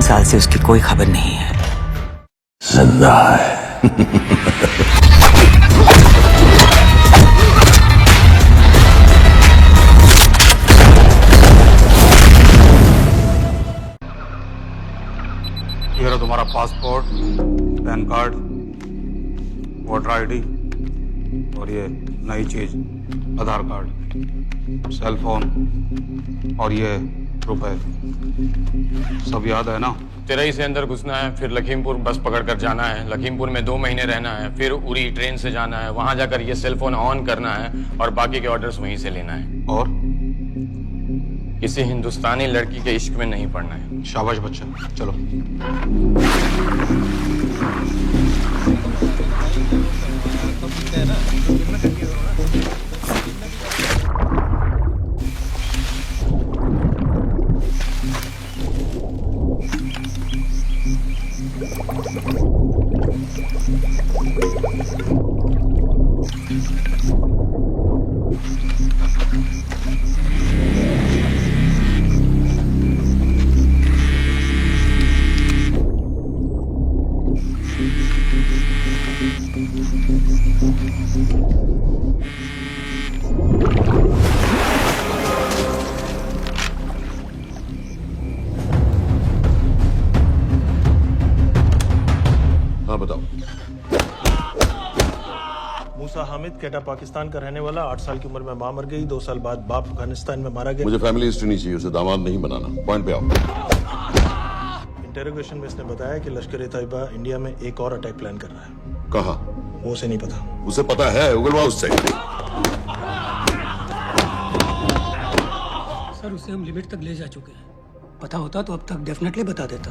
3 साल से उसकी कोई खबर नहीं है। जिंदा है। ये रहा तुम्हारा passport, pan card, voter ID और ये नई चीज आधार कार्ड, सेल फोन और ये रुपए। सब याद है ना? तिरई से अंदर घुसना है, फिर लखीमपुर बस पकड़कर जाना है, लखीमपुर में 2 महीने रहना है, फिर उरी ट्रेन से जाना है, वहां जाकर ये सेल फोन ऑन करना है और बाकी के ऑर्डर्स वहीं से लेना है। और किसी हिंदुस्तानी लड़की के इश्क में नहीं पड़ना है। शाबाश बच्चा, चलो। हाँ बताओ। मूसा हामिद केटा पाकिस्तान का रहने वाला, 8 साल की उम्र में मां मर गई, 2 साल बाद बाप अफगानिस्तान में मारा गया। मुझे फैमिली हिस्ट्री नहीं चाहिए, उसे दामाद नहीं बनाना। पॉइंट पे आओ। इंटेरोगेशन में इसने बताया कि लश्कर ए तैयबा इंडिया में एक और अटैक प्लान कर रहा है। कहाँ? वो उसे नहीं पता। उसे पता है, उगलवा उससे। सर उसे हम लिमिट तक ले जा चुके हैं। पता होता तो अब तक डेफिनेटली बता देता।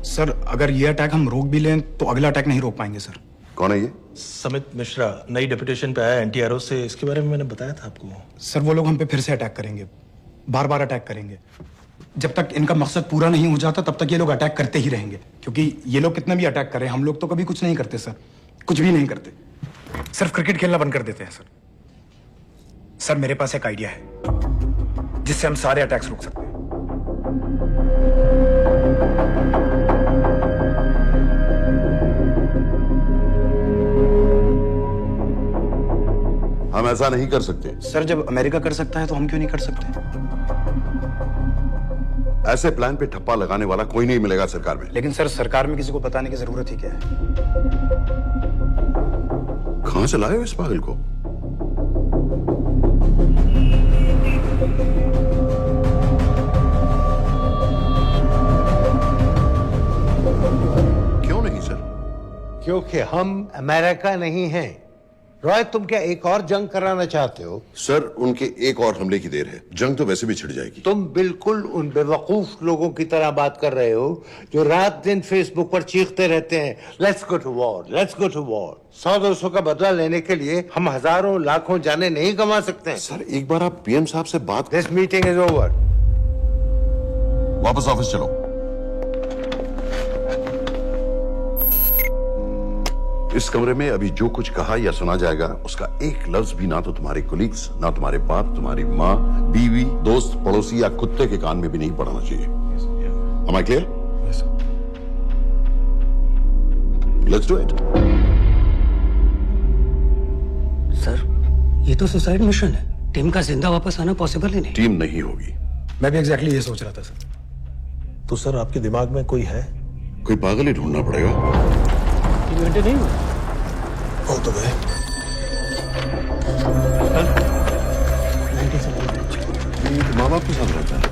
सर अगर ये अटैक हम रोक भी लें तो अगला अटैक नहीं रोक पाएंगे सर। कौन है ये? समित मिश्रा नई डेपुटेशन पे आया एनटीआरओ से। इसके बारे में मैंने बताया था आपको। सर वो लोग हम पे फिर से अटैक करेंगे, बार बार अटैक करेंगे। जब तक इनका मकसद पूरा नहीं हो जाता तब तक ये लोग अटैक करते ही रहेंगे, क्योंकि ये लोग कितना भी अटैक करें हम लोग तो कभी कुछ नहीं करते सर, कुछ भी नहीं करते। सिर्फ क्रिकेट खेलना बंद कर देते हैं सर। सर मेरे पास एक आइडिया है जिससे हम सारे अटैक्स रोक सकते हैं। हम ऐसा नहीं कर सकते। सर जब अमेरिका कर सकता है तो हम क्यों नहीं कर सकते? ऐसे प्लान पे ठप्पा लगाने वाला कोई नहीं मिलेगा सरकार में। लेकिन सर सरकार में किसी को बताने की जरूरत ही क्या है? कहां से लाए हो इस पागल को? क्यों नहीं सर? क्योंकि हम अमेरिका नहीं हैं। रॉय तुम क्या एक और जंग कराना चाहते हो? सर उनके एक और हमले की देर है, जंग तो वैसे भी छिड़ जाएगी। तुम बिल्कुल उन बेवकूफ लोगों की तरह बात कर रहे हो जो रात दिन फेसबुक पर चीखते रहते हैं let's go to war, let's go to war. 100-200 का बदला लेने के लिए हम हजारों लाखों जाने नहीं कमा सकते। सर एक बार आप पीएम साहब से बात। This meeting is over. वापस ऑफिस चलो। इस कमरे में अभी जो कुछ कहा या सुना जाएगा उसका एक लफ्ज भी ना तो तुम्हारे कोलीग्स, ना तुम्हारे बाप, तुम्हारी माँ, बीवी, दोस्त, पड़ोसी या कुत्ते के कान में भी नहीं पड़ना चाहिए। Am I clear? Yes, sir. Let's do it. Sir ये तो सुसाइड मिशन है। टीम का जिंदा वापस आना पॉसिबल ही नहीं। टीम नहीं होगी। मैं भी एग्जैक्टली ये सोच रहा था सर। तो सर आपके दिमाग में कोई है? कोई पागल ही ढूंढना पड़ेगा। 3 घंटे नहीं हुए। हो तो गए। माँ बाप के साथ रहता है।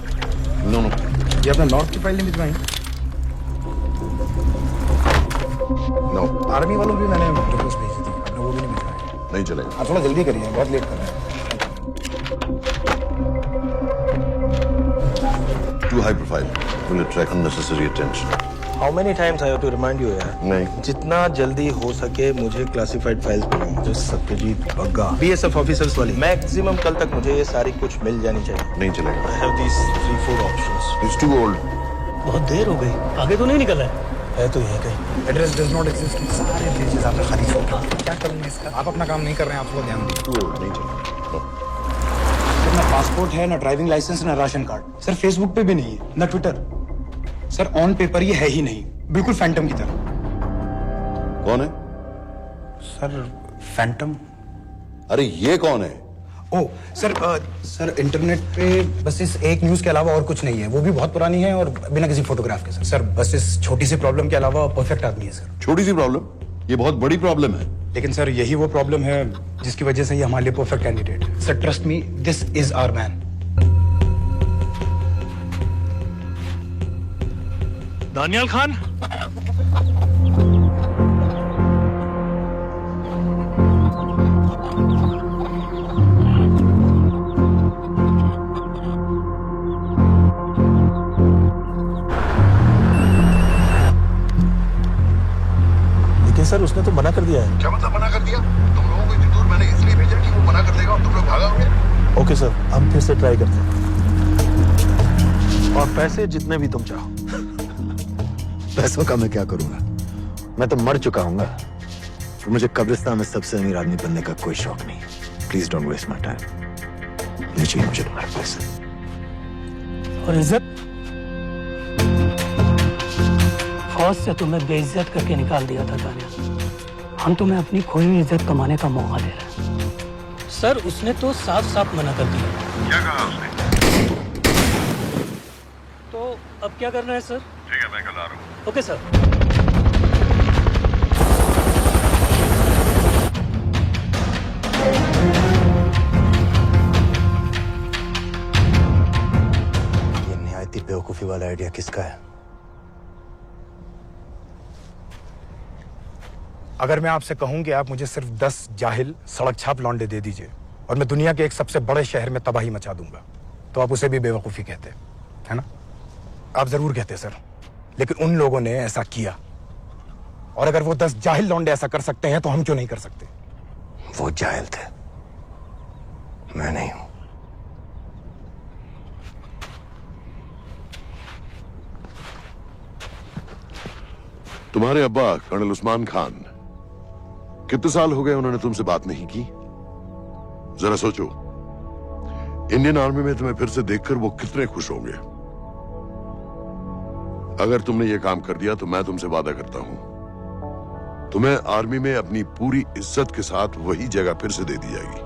नो नो, ये अपना नॉर्थ की फाइल नहीं भिजवाई? नो आर्मी वालों भी मैंने रिक्वेस्ट भेजी थी, आपने वो भी नहीं भिजवाई। नहीं चलेगा। आप थोड़ा जल्दी करिए, बहुत लेट कर रहे हैं। Too high profile. Will attract unnecessary attention. How many times I have to remind you यार? नहीं। जितना जल्दी हो सके मुझे क्लासिफाइड फाइल्स बनाओ। जो सत्यजीत बग्गा बीएसएफ ऑफिसर्स वाली। मैक्सिमम कल तक मुझे ये सारी कुछ मिल जानी चाहिए। नहीं चलेगा। I have these 3-4 options. It's too old. बहुत देर हो गई, आगे तो नहीं निकला है। तो यहीं कहीं। Address does not exist. सारे पेजेस आपने खाली छोड़ दिए। क्या करूंगा इसका? आप अपना काम नहीं कर रहे हैं, आप थोड़ा ध्यान दीजिए। Too old. नहीं चलेगा। No. ना पासपोर्ट है, ना ड्राइविंग लाइसेंस, ना राशन कार्ड। सर फेसबुक पे भी नहीं है, ना ट्विटर। सर ऑन पेपर ये है ही नहीं, बिल्कुल फैंटम की तरह। कौन है? Sir Phantom? अरे ये कौन है? ओ सर सर इंटरनेट पे बस इस एक न्यूज के अलावा और कुछ नहीं है, वो भी बहुत पुरानी है और बिना किसी फोटोग्राफ के। सर बस इस छोटी सी प्रॉब्लम के अलावा परफेक्ट आदमी है सर। छोटी सी प्रॉब्लम? ये बहुत बड़ी प्रॉब्लम है। लेकिन सर यही वो प्रॉब्लम है जिसकी वजह से ये हमारे लिए परफेक्ट कैंडिडेट है। Sir trust me, this is our man. Daniyal Khan, लेकिन सर उसने तो मना कर दिया है। क्या मतलब मना कर दिया? तुम लोगों को इतनी दूर मैंने इसलिए भेजा कि वो मना कर देगा और तुम लोग भागोगे। ओके सर, हम फिर से ट्राई करते हैं। और पैसे जितने भी तुम चाहो। पैसों का मैं क्या करूंगा? मैं तो मर चुका हूँ। फिर मुझे कब्रिस्तान में सबसे अमीर आदमी बनने का कोई शौक नहीं। Please don't waste my time. नहीं चाहिए मुझे तुम्हारे पैसे। और इज्जत? फौज से तुम्हें बेइज्जत करके निकाल दिया था दानिया। हम तुम्हें अपनी खोई हुई इज्जत कमाने का मौका दे रहे हैं। सर उसने तो साफ साफ मना कर दिया। क्या कहा उसने? तो अब क्या करना है सर? ठीक है, मैं कल आ रहा हूँ। Okay sir. ये निहायती बेवकूफी वाला आइडिया किसका है? अगर मैं आपसे कहूं कि आप मुझे सिर्फ 10 जाहिल सड़क छाप लौंडे दे दीजिए और मैं दुनिया के एक सबसे बड़े शहर में तबाही मचा दूंगा, तो आप उसे भी बेवकूफ़ी कहते, है ना? आप जरूर कहते सर, लेकिन उन लोगों ने ऐसा किया। और अगर वो 10 जाहिल लौंडे ऐसा कर सकते हैं तो हम क्यों नहीं कर सकते? वो जाहिल थे, मैं नहीं हूं। तुम्हारे अब्बा कर्नल उस्मान खान, कितने साल हो गए उन्होंने तुमसे बात नहीं की? जरा सोचो, इंडियन आर्मी में तुम्हें फिर से देखकर वो कितने खुश होंगे। अगर तुमने ये काम कर दिया तो मैं तुमसे वादा करता हूं, तुम्हें आर्मी में अपनी पूरी इज्जत के साथ वही जगह फिर से दे दी जाएगी।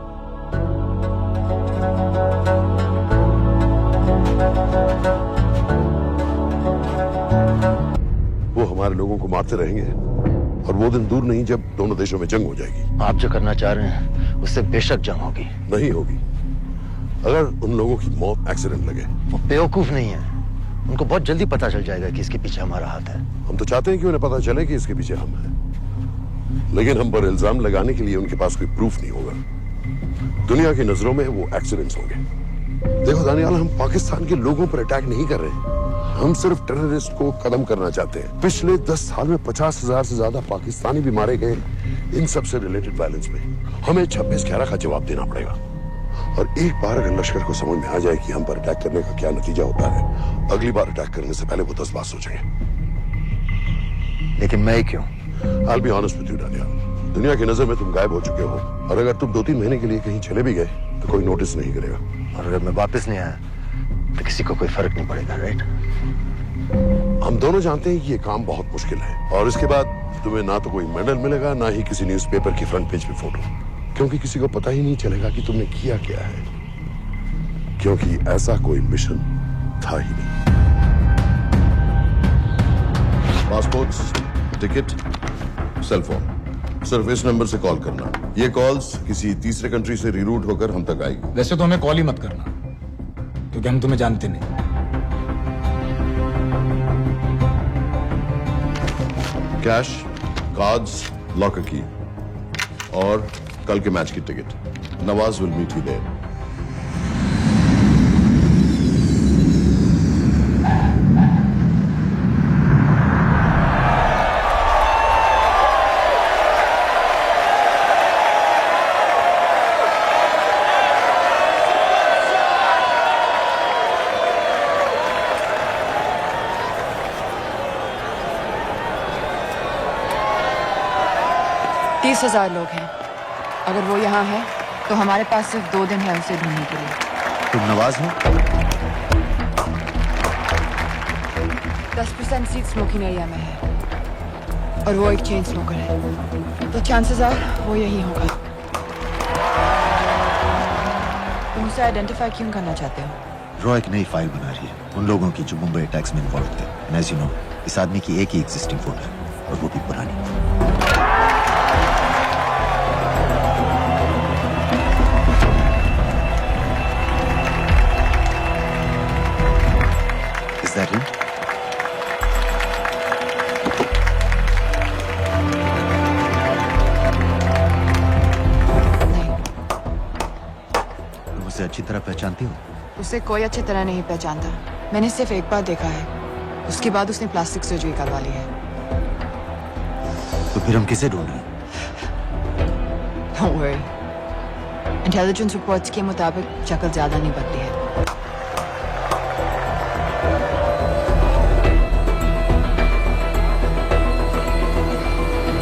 वो हमारे लोगों को मारते रहेंगे और वो दिन दूर नहीं जब दोनों देशों में जंग हो जाएगी। आप जो करना चाह रहे हैं उससे बेशक जंग होगी। नहीं होगी। अगर उन लोगों की मौत एक्सीडेंट लगे। वो बेवकूफ नहीं है, उनको बहुत जल्दी पता चल जाएगा कि इसके पीछे हमारा हाथ है। हम तो चाहते हैं कि उन्हें पता चले कि इसके पीछे हम हैं, लेकिन हम पर इल्जाम लगाने के लिए उनके पास कोई प्रूफ नहीं होगा। दुनिया की नजरों में वो एक्सीडेंट्स होंगे। देखो दानियाल, हम पाकिस्तान के लोगों पर अटैक नहीं कर रहे, हम सिर्फ टेररिस्ट को खत्म करना चाहते हैं। पिछले 10 साल में 50,000 से ज्यादा पाकिस्तानी भी मारे गए इन सब से रिलेटेड वायलेंस में। हमें 26/11 का जवाब देना पड़ेगा। और एक बार अगर लश्कर को समझ में आ जाए कि हम पर अटैक करने का क्या नतीजा होता है, अगली बार अटैक करने से पहले वो 10 बार सोचेंगे। लेकिन मैं क्यों? I'll be honest with you, Daniyal, दुनिया की नजर में तुम गायब हो चुके हो और अगर तुम 2-3 महीने के लिए कहीं चले भी गए तो कोई नोटिस नहीं करेगा। और अगर मैं वापस नहीं आया तो किसी को कोई फर्क नहीं पड़ेगा, राइट? हम दोनों जानते हैं कि ये काम बहुत मुश्किल है और इसके बाद तुम्हें ना तो कोई मेडल मिलेगा, ना ही किसी न्यूज़पेपर की फ्रंट पेज पे फोटो, क्योंकि किसी को पता ही नहीं चलेगा कि तुमने किया क्या है, क्योंकि ऐसा कोई मिशन था ही नहीं। पासपोर्ट्स, टिकट, सेल फोन, सिर्फ इस नंबर से कॉल करना। ये कॉल्स किसी तीसरे कंट्री से रीरूट होकर हम तक आएगी। वैसे तो हमें कॉल ही मत करना, क्योंकि हम तुम्हें जानते नहीं। कैश, कार्ड्स, लॉकर की और कल के मैच की टिकट। Nawaz will meet you there. तीस 30,000 लोग हैं। अगर वो यहाँ है तो हमारे पास सिर्फ 2 दिन है उसे ढूंढने के लिए। तुम नवाज हो? 10% सीट स्मोकिंग एरिया में है और वो एक चेन स्मोकर है, तो चांसेस आर वो यही होगा। तुम उसे आइडेंटिफाई क्यों करना चाहते हो? रॉ एक नई फाइल बना रही है उन लोगों की जो मुंबई अटैक्स में इन्वॉल्व थे। एंड एज यू नो, इस आदमी की एक ही एग्जिस्टिंग फोन है और वो भी पुरानी। Is that him? नहीं, तुम उसे अच्छी तरह पहचानती हो? उसे कोई अच्छी तरह नहीं पहचानता। मैंने सिर्फ एक बार देखा है, उसके बाद उसने प्लास्टिक सर्जरी करवा ली है। तो फिर हम किसे ढूंढ रहे हैं? Don't worry. इंटेलिजेंस रिपोर्ट्स के मुताबिक शक्ल ज्यादा नहीं बदली है।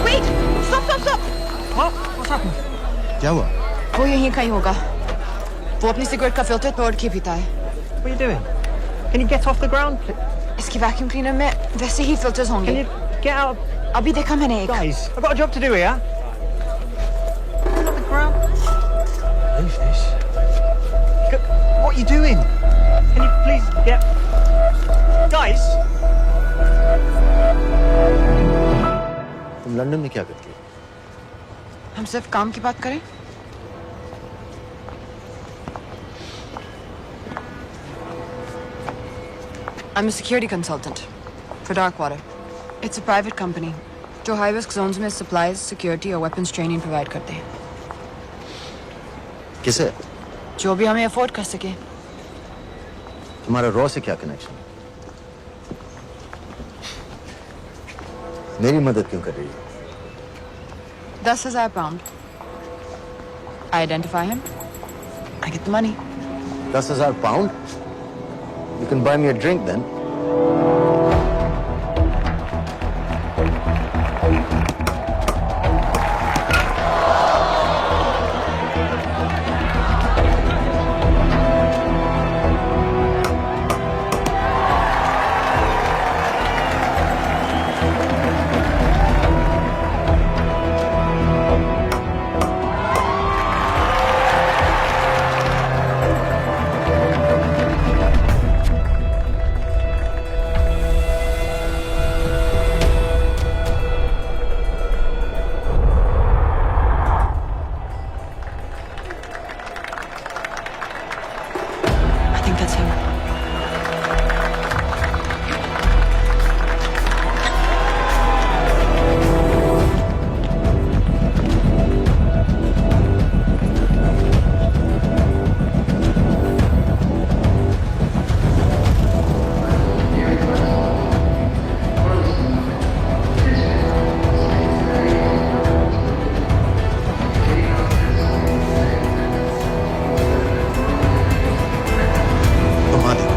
Wait! Stop! Stop! Stop! क्या हुआ? वो यहीं कहीं होगा। वो अपनी सिगरेट का फिल्टर तोड़ के पीता है। What are you doing? Can you get off the ground? इसकी वैक्यूम क्लीनर में वैसे ही फिल्टर्स Can होंगे। you get out? अभी देखा मैंने एक। Guys, I've got a job to do here. Get off the ground. Leave this. What are you doing? Can you please get... Guys! तुम London में क्या करती हो? हम सिर्फ काम की बात करें? I'm a security consultant for Darkwater. It's a private company जो high risk zones में supplies, security और weapons training provide करते हैं। किसे? जो भी हमें afford कर सके। तुम्हारा रॉ से क्या कनेक्शन? मेरी मदद क्यों कर रही हो? 10,000 pound. I identify him. I get the money. 10,000 pound? You can buy me a drink then. I think that's him. तुम आ देखो।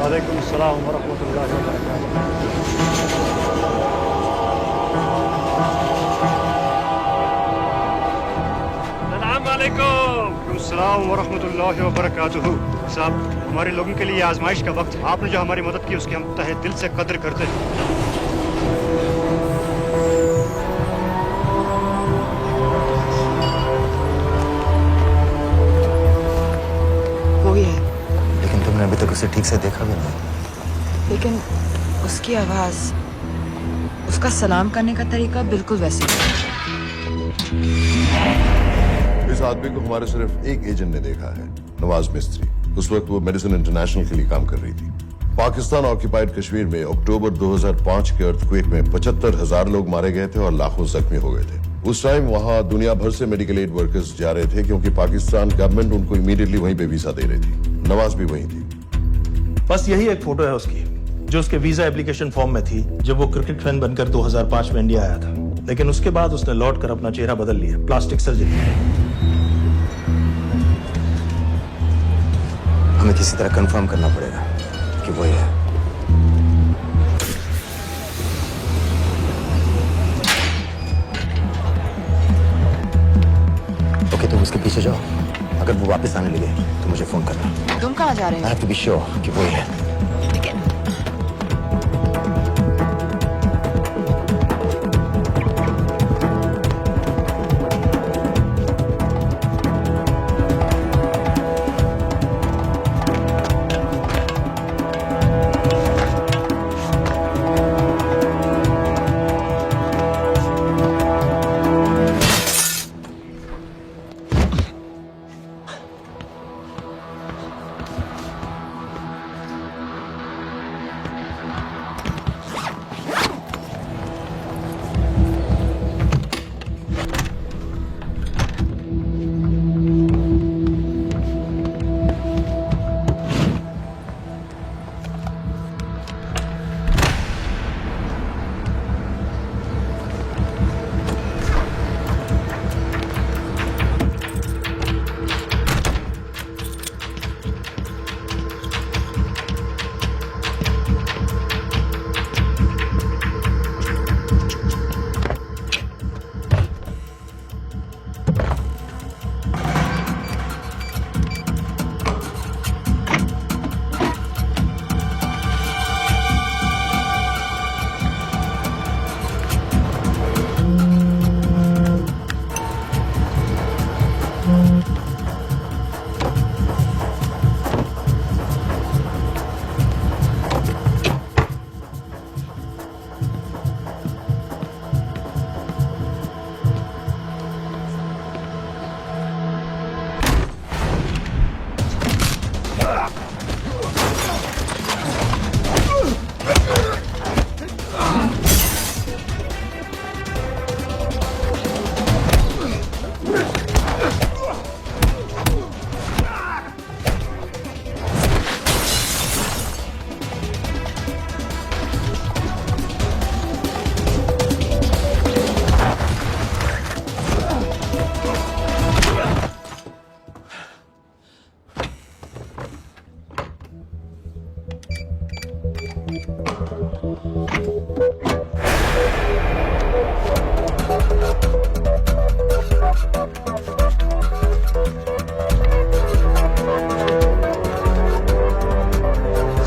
वालेकुम अस्सलाम व रहमतुल्लाहि व बरकातुहू। अस्सलाम वालेकुम। अस्सलाम व रहमतुल्लाहि व बरकातुहू। साहब, हमारे लोगों के लिए आजमाइश का वक्त है। आपने जो हमारी मदद की उसकी हम तहे दिल से कद्र करते हैं। वो ही है, लेकिन तुमने अभी तक उसे ठीक से देखा भी नहीं। लेकिन उसकी आवाज, उसका सलाम करने का तरीका बिल्कुल वैसे ही है। इस आदमी को हमारे सिर्फ एक एजेंट ने देखा है, नवाज मिस्त्री। उस वक्त वो मेडिसिन इंटरनेशनल के लिए काम कर रही थी। पाकिस्तान ऑक्यूपाइड कश्मीर में अक्टूबर 2005 के अर्थक्वेक में 75,000 लोग मारे गए थे और लाखों जख्मी हो गए थे। उस टाइम वहां दुनिया भर से मेडिकल एड वर्कर्स जा रहे थे क्योंकि पाकिस्तान गवर्नमेंट उनको इमीडिएटली वहीं पे वीजा दे रही थी। नवाज भी वहीं थी। बस यही एक फोटो है उसकी, जो उसके वीजा एप्लीकेशन फॉर्म में थी जब वो क्रिकेट फैन बनकर 2005 में इंडिया आया था। लेकिन उसके बाद उसने लौट कर अपना चेहरा बदल लिया, प्लास्टिक सर्जरी। हमें किसी तरह कंफर्म करना पड़ेगा कि वो है। ओके, तुम उसके पीछे जाओ। अगर वो वापस आने लगे तो मुझे फोन करना। तुम कहाँ जा रहे I have to be sure कि वो है।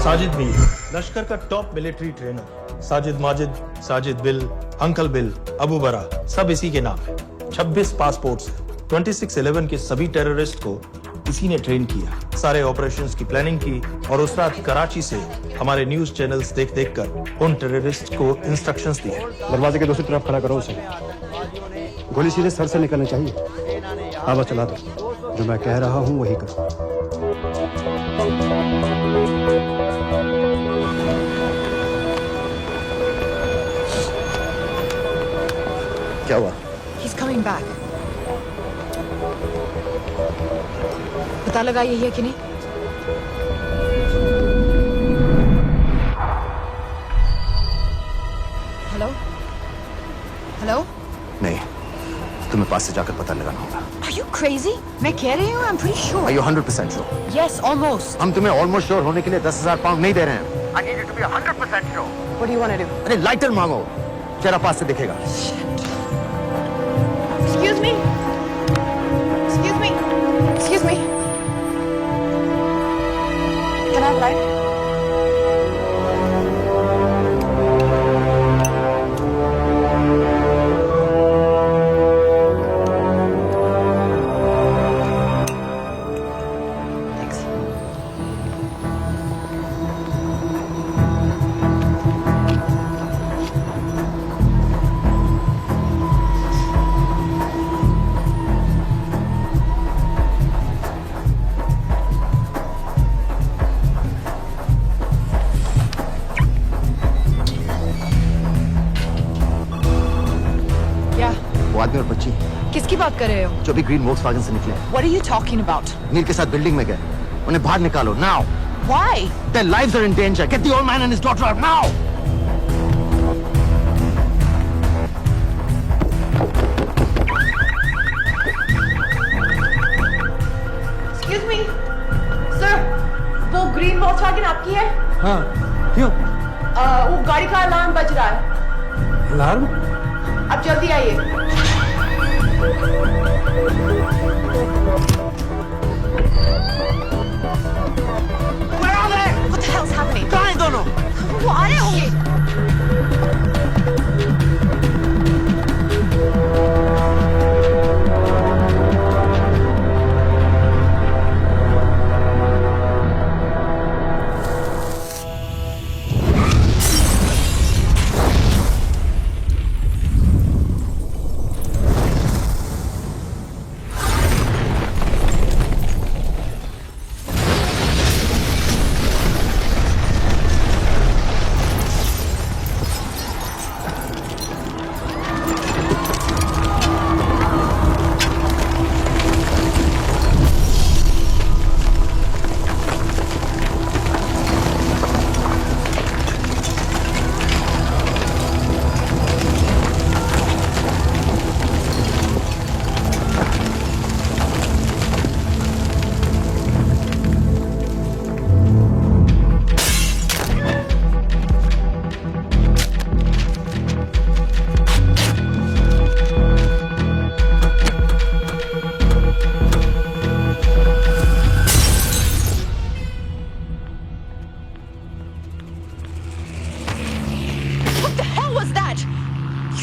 साजिद भी, लश्कर का top military trainer. Sajid Majid, Sajid bill, uncle bill, Abu बरा, सब इसी के नाम है। 26 पासपोर्ट्स, 26/11 के सभी टेररिस्ट को इसी ने ट्रेन किया। सारे ऑपरेशंस की प्लानिंग की और उस रात कराची से हमारे न्यूज चैनल्स देख देख कर उन टेररिस्ट को इंस्ट्रक्शंस दिए। दरवाजे के दूसरी तरफ खड़ा करो उसे। गोली सीधे सर से निकलनी चाहिए। आवाज चला दो, जो मैं कह रहा हूँ वही कर। क्या हुआ? He's coming back. पता लगा यही है कि नहीं? हेलो? हेलो? नहीं, तुम्हें पास से जाकर पता लगाना होगा। Are you crazy? मैं कह रही हूँ, I'm pretty sure. Are you 100% sure? Yes, almost. हम तुम्हें ऑलमोस्ट श्योर होने के लिए 10,000 पाउंड नहीं दे रहे हैं। I need you to be 100% sure. What do you want to do? अरे लाइटर मांगो, चेहरा पास से दिखेगा। Excuse me. Excuse me. Excuse me. Can I have light? Thanks. आदमी और बच्ची किसकी बात कर रहे हो? जो भी ग्रीन वोक्सवैगन से निकले। What are you talking about? नील के साथ बिल्डिंग में गए, उन्हें बाहर निकालो now. Why? Their lives are in danger. Get the old man and his daughter out now. Excuse me, sir. वो ग्रीन वॉक्सवैगन आपकी है? हाँ क्यों? वो गाड़ी का अलार्म बज रहा है। अलार्म? अब जल्दी आइए। Where are they? What the hell's happening? कहाँ हैं दोनों? वो आ रहे होंगे।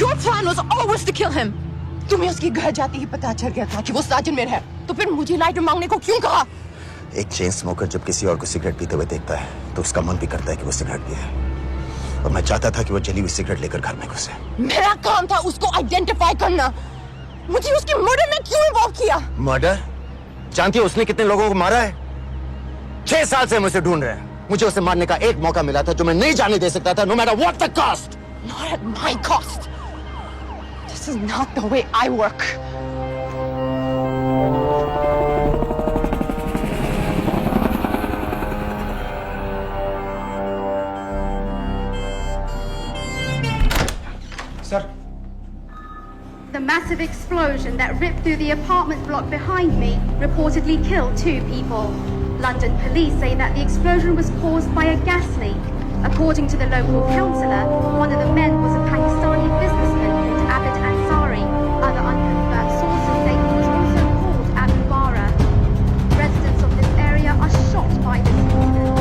Your plan was always to kill him. तुम्हें उसके घर जाते ही पता चल गया था कि वो साजन में है, तो फिर मुझे लाइटर मांगने को क्यों कहा? एक चेन स्मोकर जब किसी और को सिगरेट पीते हुए देखता है तो उसका मन भी करता है कि वो सिगरेट पिए, और मैं चाहता था कि वो जली हुई सिगरेट लेकर घर में घुसे। मेरा काम था उसको आइडेंटिफाई करना। मुझे उसके मर्डर में क्यों इन्वॉल्व किया? मर्डर? जानती हो उसने कितने लोगों को मारा है? 6 साल से हम उसे ढूंढ रहे हैं। मुझे उसे मारने का एक मौका मिला था जो मैं नहीं जाने दे सकता था, no matter what the cost. Not at my cost. This is not the way I work. Sir. The massive explosion that ripped through the apartment block behind me reportedly killed 2 people. London police say that the explosion was caused by a gas leak. According to the local councillor, one of the men was a Pakistani businessman named Abid Ansari. Other unconfirmed sources say he was also called Abu Bara. Residents of this area are shocked by this incident.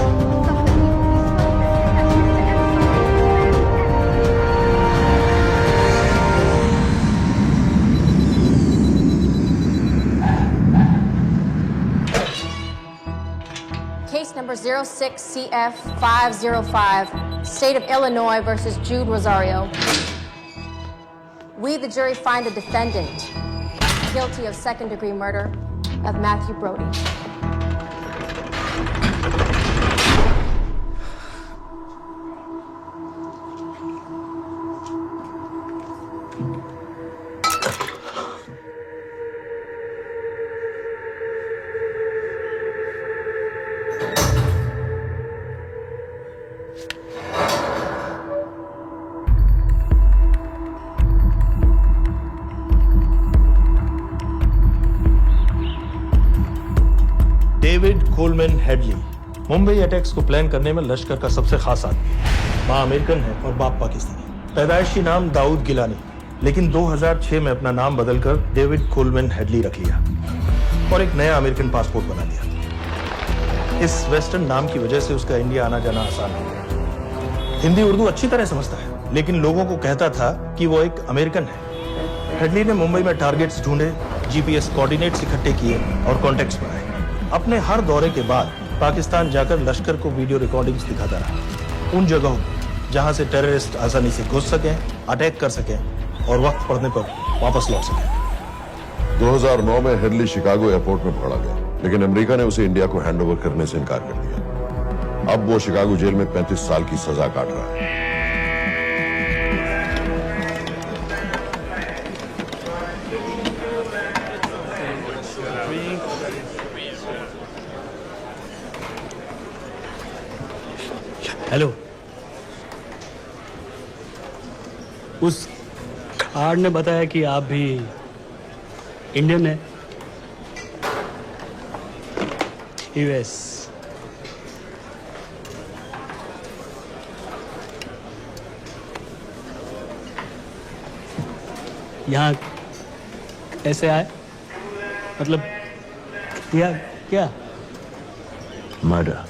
Some of the people we spoke with say that Mr. Case number 06CF505, State of Illinois versus Jude Rosario. We, the jury, find the defendant guilty of second-degree murder of Matthew Brody. David Coleman Headley Mumbai attacks को plan करने में लश्कर का सबसे खास आदमी। मां American है और बाप पाकिस्तानी। पैदाइशी नाम दाऊद गिलानी, लेकिन 2006 में अपना नाम बदलकर डेविड कोलमैन हेडली रख लिया और एक नया अमेरिकन पासपोर्ट बना लिया। इस वेस्टर्न नाम की वजह से उसका इंडिया आना जाना आसान हो गया। हिंदी उर्दू अच्छी तरह समझता है, लेकिन लोगों को कहता था कि वो एक अमेरिकन है। हेडली ने मुंबई में टारगेट्स ढूंढे, जीपीएस कोऑर्डिनेट्स इकट्ठे किए और कॉन्टेक्ट्स बनाए। अपने हर दौरे के बाद पाकिस्तान जाकर लश्कर को वीडियो रिकॉर्डिंग्स दिखाता रहा, उन जगहों जहां से टेररिस्ट आसानी से घुस सकें, अटैक कर सकें और वक्त पड़ने पर वापस लौट सकें। 2009 में हेडली शिकागो एयरपोर्ट में पकड़ा गया, लेकिन अमेरिका ने उसे इंडिया को हैंडओवर करने से इनकार कर दिया। अब वो शिकागो जेल में 35 साल की सजा काट रहा है। हेलो, उस कार्ड ने बताया कि आप भी इंडियन है। यूएस। यहाँ कैसे आए? मतलब क्या क्या? मर्डर।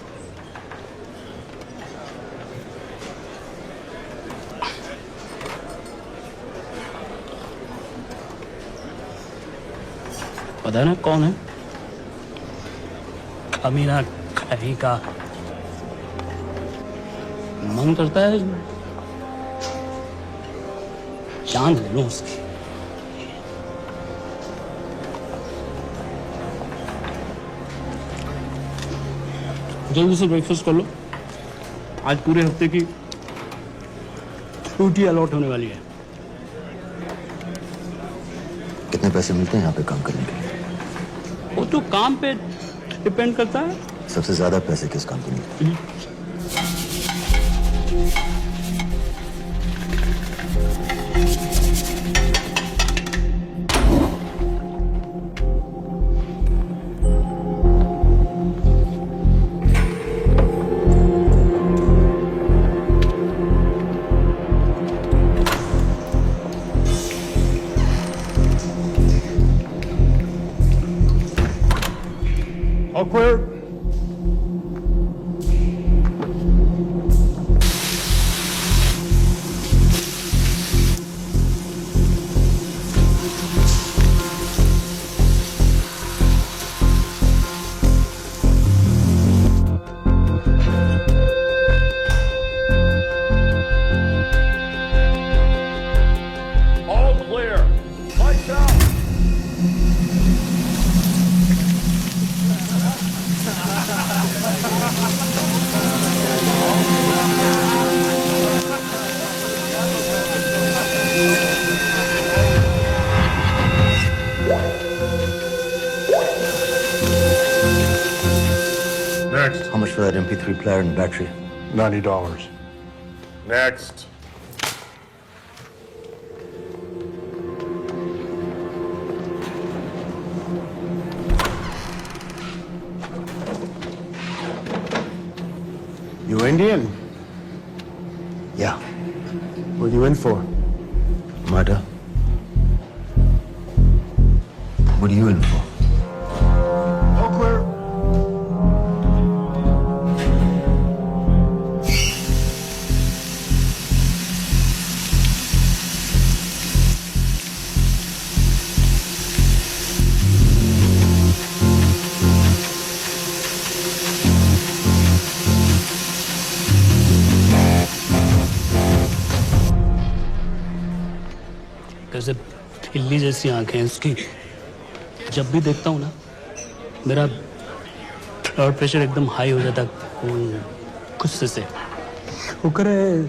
पता ना कौन है? कमीना कहीं का। मन करता है जान ले लूं उसकी। जल्दी से ब्रेकफास्ट कर लो, आज पूरे हफ्ते की छुट्टी अलॉट होने वाली है। कितने पैसे मिलते हैं यहाँ पे काम करने के लिए? वो तो काम पे डिपेंड करता है। सबसे ज्यादा पैसे किस काम पे मिलते हैं? All clear. All clear. Lights out. Next. How much for that MP3 player and battery? $90. Next. You Indian? Yeah. What are you in for? Murder. What are you in for? All clear. कैसे खिल्ली जैसी आंखें हैं उसकी। जब भी देखता हूँ ना, मेरा ब्लड प्रेशर एकदम हाई हो जाता गुस्से से। शुक्र है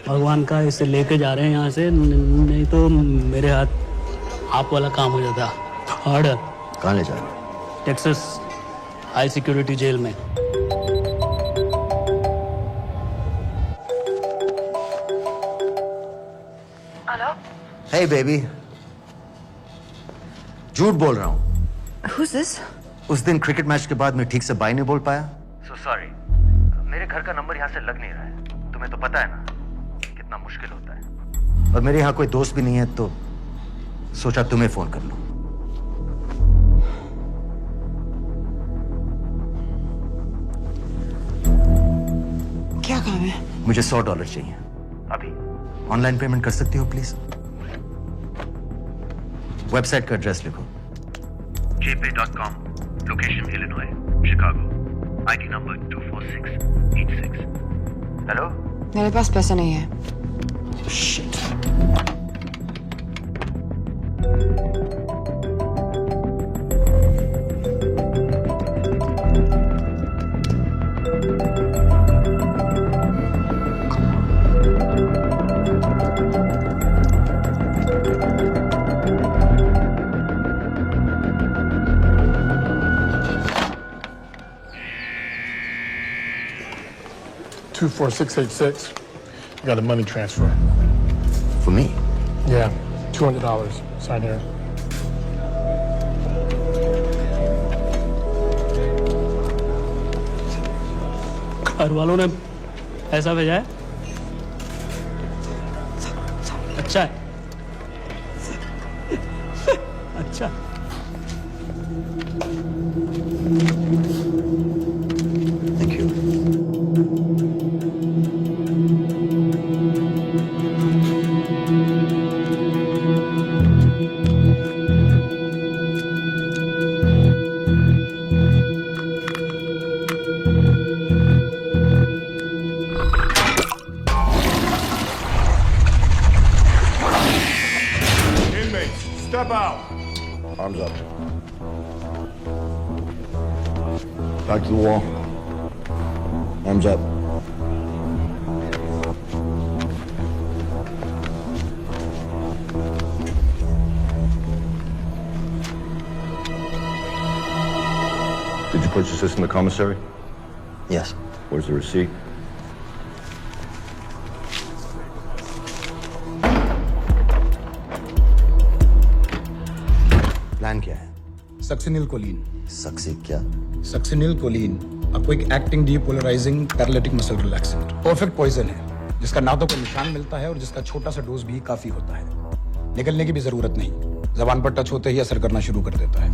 भगवान का इसे लेके जा रहे हैं यहाँ से, नहीं तो मेरे हाथ आप वाला काम हो जाता। ऑर्डर। कहाँ ले जा रहे हो? टेक्सास हाई सिक्योरिटी जेल में। Hey baby. झूठ बोल रहा हूँ। Who's this? उस दिन क्रिकेट मैच के बाद मैं ठीक से बाय नहीं बोल पाया। So sorry. मेरे घर का नंबर यहाँ से लग नहीं रहा है। तुम्हें तो पता है ना कितना मुश्किल होता है। और मेरे यहाँ कोई दोस्त भी नहीं है, तो सोचा तुम्हें फोन कर लूं। क्या काम है? मुझे $100 चाहिए। अभी ऑनलाइन पेमेंट कर सकती हो प्लीज? वेबसाइट का एड्रेस लिखो। jpay.com, location Illinois, Chicago, ID number 24686. Hello? मेरे पास पैसा नहीं है। Shit. 24686. I got a money transfer. For me? Yeah, $200. Sign here. घर वालों ने पैसा भेजा है? अच्छा है। अच्छा। Thank you. Inmates, step out. Arms up. Back to the wall. Arms up. Did you purchase this in the commissary? Yes. Where's the receipt? Plan क्या है? Succinylcholine. सक्सी क्या? Succinylcholine a quick acting depolarizing paralytic muscle relaxant. Perfect poison है जिसका ना तो कोई निशान मिलता है और जिसका छोटा सा डोज भी काफी होता है। निकलने की भी जरूरत नहीं, जबान पर टच होते ही असर करना शुरू कर देता है।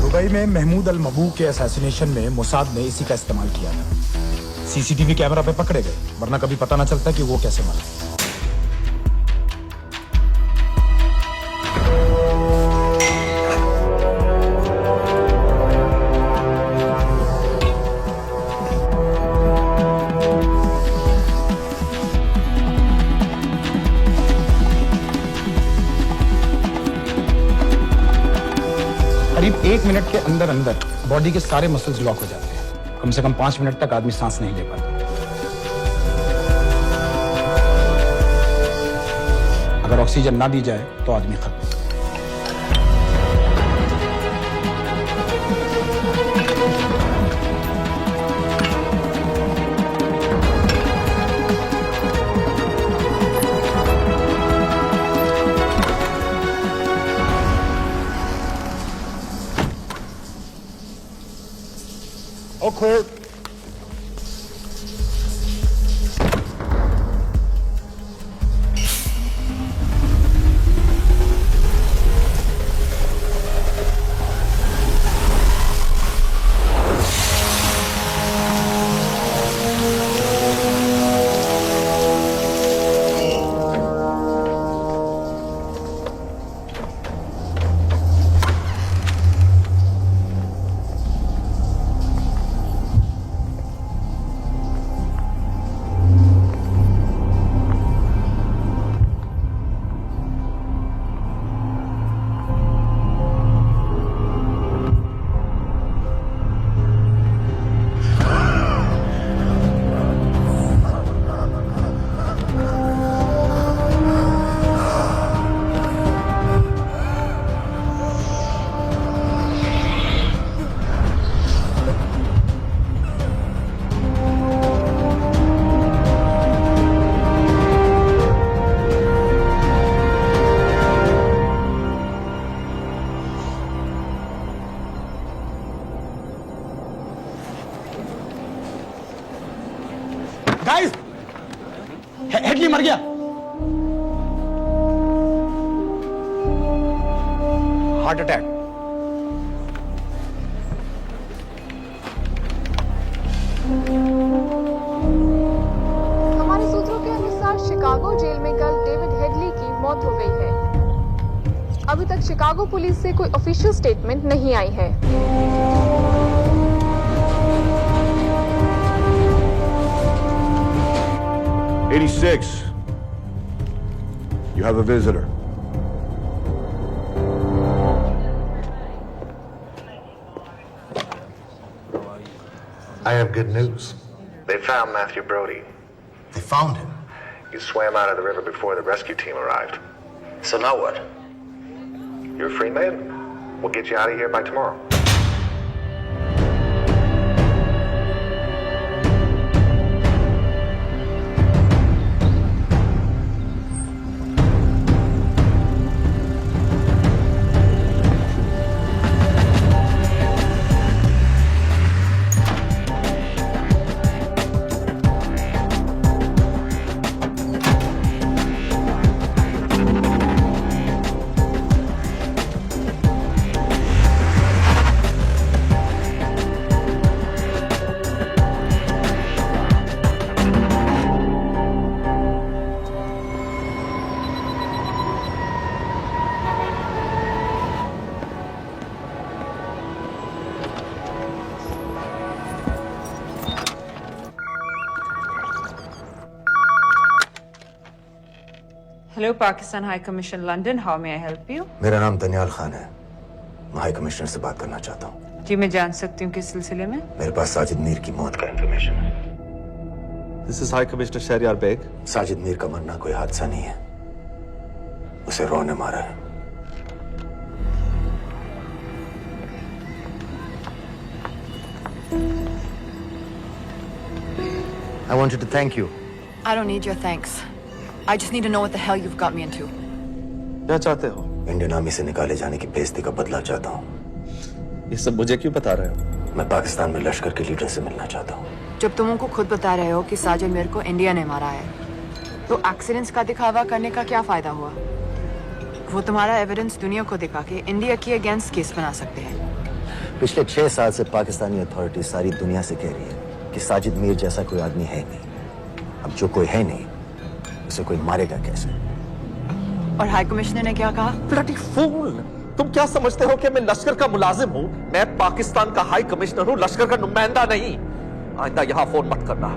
दुबई में महमूद अल मबू के असैसिनेशन में मोसाद ने इसी का इस्तेमाल किया था। सीसीटीवी कैमरा पे पकड़े गए, वरना कभी पता ना चलता कि वो कैसे मरा। करीब 1 मिनट के अंदर अंदर बॉडी के सारे मसल्स लॉक हो जाते हैं। कम से कम 5 मिनट तक आदमी सांस नहीं ले पाता। अगर ऑक्सीजन ना दी जाए तो आदमी खत्म। All clear. गाइस, हेडली मर गया। Heart attack. हमारे सूत्रों के अनुसार शिकागो जेल में कल डेविड हेडली की मौत हो गई है। अभी तक शिकागो पुलिस से कोई ऑफिशियल स्टेटमेंट नहीं आई है। 86. You have a visitor. I have good news. They found Matthew Brody. They found him. He swam out of the river before the rescue team arrived. So now what? You're a free man? We'll get you out of here by tomorrow. Hello, Pakistan High Commission, London. How may I help you? मेरा नाम दनियाल खान है। मैं high commissioner से बात करना चाहता हूँ। जी मैं जान सकती हूँ किस सिलसिले में? मेरे पास साजिद मीर की मौत का इंफॉर्मेशन है। This is High Commissioner Shahryar Beg. Sajid Mir का मरना कोई हादसा नहीं है, उसे रॉ ने मारा है। I wanted to thank you. I don't need your thanks. I just need to know what the hell you've got me into. क्या चाहते हो? इंडियन आर्मी से निकाले जाने की बेइज्जती का बदला चाहता हूँ। ये सब मुझे क्यों बता रहे हो? मैं पाकिस्तान में लश्कर के लीडर से मिलना चाहता हूँ। जब तुम उनको खुद बता रहे हो कि साजिद मीर को इंडिया ने मारा है, तो एक्सीडेंट्स का दिखावा करने का क्या फायदा हुआ? वो तुम्हारा एविडेंस दुनिया को दिखा के इंडिया की अगेंस्ट केस बना सकते हैं। पिछले 6 साल से पाकिस्तानी अथॉरिटी सारी दुनिया से कह रही है कि साजिद मीर जैसा कोई आदमी है नहीं। अब जो कोई है नहीं, उसे कोई मारेगा कैसे? और हाई कमिश्नर ने क्या कहा? Bloody fool! तुम क्या समझते हो कि मैं लश्कर का मुलाजिम हूँ? मैं पाकिस्तान का हाई कमिश्नर हूँ, लश्कर का नुमाइंदा नहीं। आइंदा यहाँ फोन मत करना।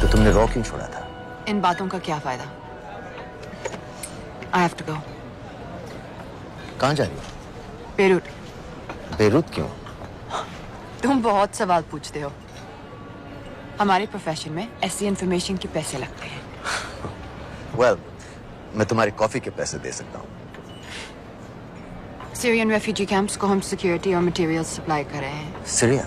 तो तुमने रॉ क्यों छोड़ा था? इन बातों का क्या फायदा? I have to go. कहाँ जा रही हो? बेरूट। बेरूत क्यों? तुम बहुत सवाल पूछते हो। हमारे प्रोफेशन में ऐसी इंफॉर्मेशन के पैसे लगते हैं। Well, मैं तुम्हारी कॉफी के पैसे दे सकता हूँ। सीरियन रेफ्यूजी कैंप्स को हम सिक्योरिटी और मटेरियल्स सप्लाई कर रहे हैं। सीरिया?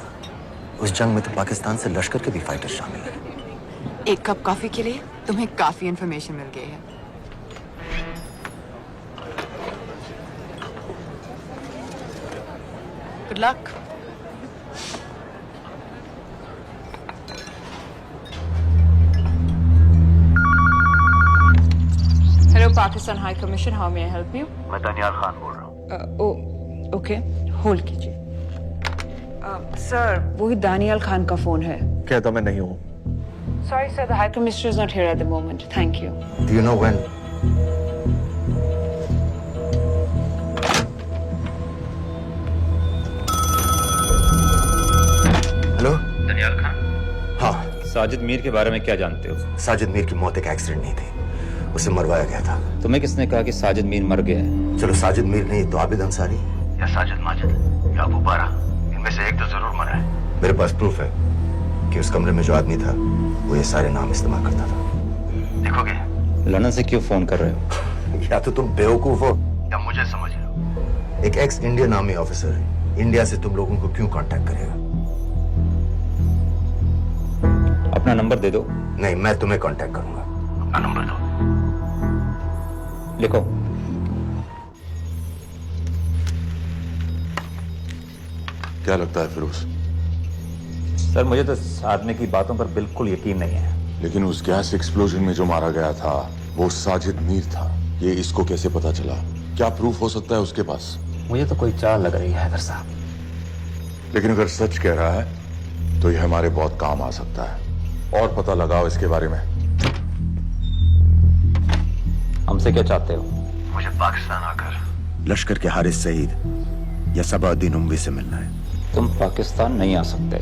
उस जंग में तो पाकिस्तान से लश्कर के भी फाइटर शामिल हैं। एक कप कॉफी के लिए तुम्हें काफी इंफॉर्मेशन मिल गई है। Good luck. Hello, Pakistan High Commission. How may I help you? मैं दनियाल खान बोल रहा हूँ। Okay. Hold कीजिए। Sir, वही दानियाल खान का फोन है। कहता मैं नहीं हूँ। Sorry, sir. The High Commissioner is not here at the moment. Thank you. Do you know when? Hello? Daniyal Khan? हाँ। साजिद मीर के बारे में क्या जानते हो? साजिद मीर की मौत एक एक्सीडेंट नहीं थी, उसे मरवाया गया था। तुम्हें किसने कहा कि साजिद मीर मर गया है? चलो साजिद मीर नहीं तो आबिद अंसारी या साजिद माजिद या अबू बारा, इनमें से एक तो जरूर मरा है। मेरे पास प्रूफ है कि उस कमरे में जो आदमी था वो ये सारे नाम इस्तेमाल करता था। देखोगे? लंदन से क्यों फोन कर रहे हो? या तो तुम बेवकूफ हो या मुझे समझ रहे हो। एक x Indian army officer India से तुम लोगों को क्यों कांटेक्ट करेगा? अपना नंबर दे दो। नहीं, मैं तुम्हें कांटेक्ट करूंगा। अपना नंबर दो। लिखो। क्या लगता है फिरोज? सर मुझे तो इस आदमी की बातों पर बिल्कुल यकीन नहीं है। लेकिन उस गैस एक्सप्लोजन में जो मारा गया था वो साजिद मीर था। ये इसको कैसे पता चला? क्या प्रूफ हो सकता है उसके पास? मुझे तो कोई चाल लग रही है हैदर साहब। लेकिन अगर सच कह रहा है तो ये हमारे बहुत काम आ सकता है। और पता लगाओ इसके बारे में। हमसे क्या चाहते हो? मुझे पाकिस्तान आकर लश्कर के हारिस सईद या सबाउद्दीन उमवी से मिलना है। तुम पाकिस्तान नहीं आ सकते।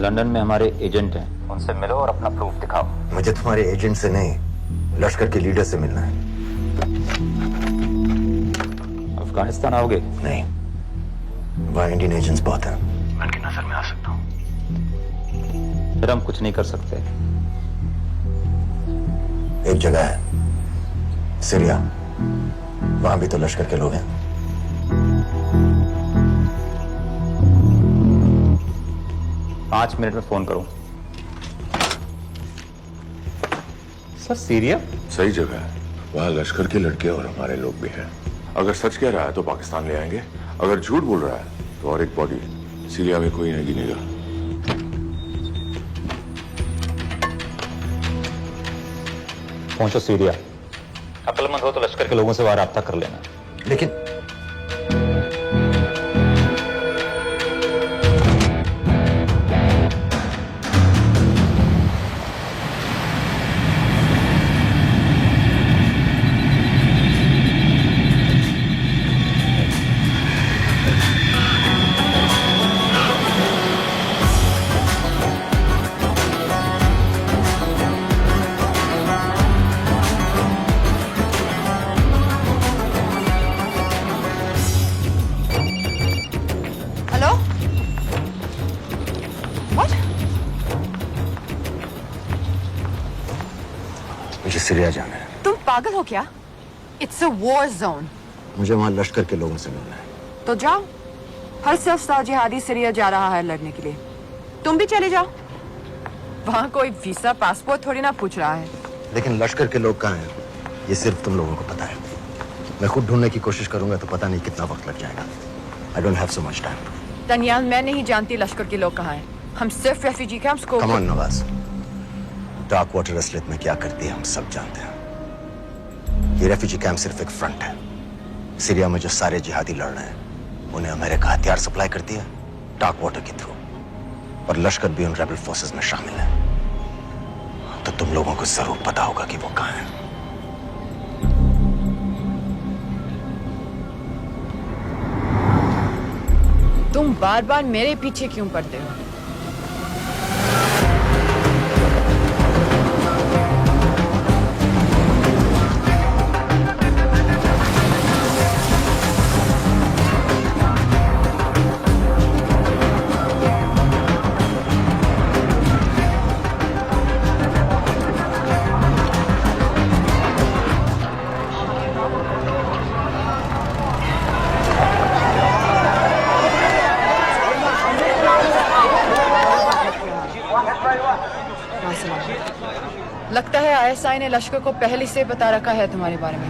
लंदन में हमारे एजेंट हैं, उनसे मिलो और अपना प्रूफ दिखाओ। मुझे तुम्हारे एजेंट से नहीं, लश्कर के लीडर से मिलना है। अफगानिस्तान आओगे? नहीं, वहाँ इंडियन एजेंट्स बहुत हैं। मैं उनकी नजर में आ सकता हूँ। फिर हम कुछ नहीं कर सकते। एक जगह है सीरिया, वहां भी तो लश्कर के लोग हैं। पांच मिनट में फोन करो। Sir Syria? सही जगह है, वहाँ लश्कर के लड़के और हमारे लोग भी हैं। अगर सच कह रहा है तो पाकिस्तान ले आएंगे, अगर झूठ बोल रहा है तो और एक बॉडी सीरिया में कोई नहीं गिनेगा। पहुंचो सीरिया। अक्लमंद हो तो लश्कर के लोगों से वहां राब्ता कर लेना। लेकिन What? मुझे सीरिया जाना है। तुम पागल हो क्या? It's a war zone. मुझे वहां लश्कर के लोगों से मिलना है। तो जाओ। हर सस्ता जिहादी सीरिया जा रहा है लड़ने के लिए। तुम भी चले जाओ। वहाँ कोई वीसा पासपोर्ट थोड़ी ना पूछ रहा है। लेकिन लश्कर के लोग कहाँ हैं? ये सिर्फ तुम लोगों को पता है। मैं खुद ढूंढने की कोशिश करूंगा तो पता नहीं कितना वक्त लग जाएगा। I don't have so much time. Daniyal, मैं नहीं जानती लश्कर के लोग कहाँ हैं। हम सिर्फ रेफ्यूजी कैंप्स को। Come on, Nawaz. Dark water असलियत में क्या करती है हम सब जानते हैं। ये रेफ्यूजी कैंप सिर्फ एक फ्रंट है। सीरिया में जो सारे जिहादी लड़ रहे हैं उन्हें अमेरिका हथियार सप्लाई करती है डार्क वाटर के थ्रू, और लश्कर भी उन रेबल फोर्सेस में शामिल है। तो तुम लोगों को जरूर पता होगा कि वो कहाँ है। तुम बार बार मेरे पीछे क्यों पड़ते हो? लगता है आईएसआई ने लश्कर को पहले से बता रखा है तुम्हारे बारे में।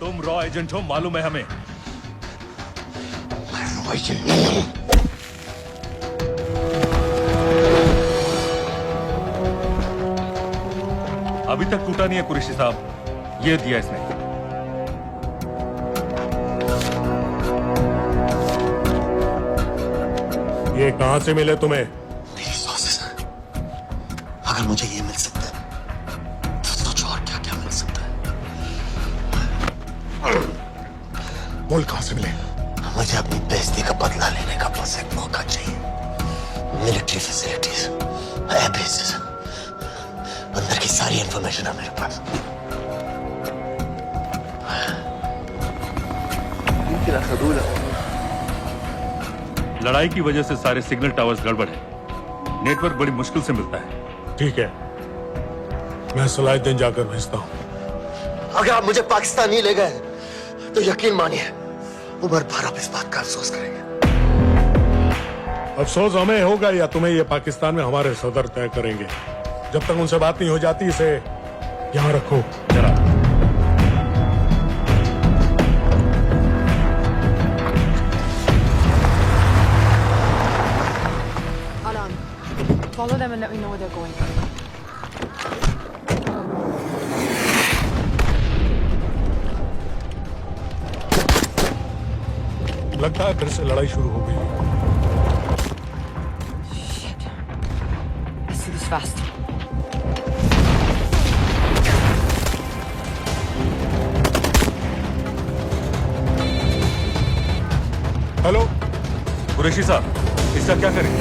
तुम रॉ एजेंट हो, मालूम है हमें। रॉ एजेंट नहीं हूं। अभी तक टूटा नहीं है कुरैशी साहब, ये दिया इसने। ये कहां से मिले तुम्हें? मेरी सॉसेस। अगर मुझे ये मिल सकता है तो सोचो और क्या क्या मिल सकता है। बोल कहां से मिले? मुझे अपनी बेइज्जती का बदला लेने का बस एक मौका चाहिए। मिलिट्री फैसिलिटीज, एयर बेसेस, अंदर की सारी इंफॉर्मेशन है मेरे पास। लड़ाई की वजह से सारे सिग्नल टावर्स गड़बड़ है। नेटवर्क बड़ी मुश्किल से मिलता है। ठीक है, मैं सलाहुद्दीन जाकर भेजता हूं। अगर आप मुझे पाकिस्तान नहीं ले गए तो यकीन मानिए उमर भर आप इस बात का अफसोस करेंगे। अफसोस हमें होगा या तुम्हें ये पाकिस्तान में हमारे सदर तय करेंगे। जब तक उनसे बात नहीं हो जाती इसे यहां रखो जरा। Follow them and let me know where they're going. लगता है फिर से लड़ाई शुरू हो गई। Shit. Let's do this fast. Hello Qureshi साहब, इसका क्या करें?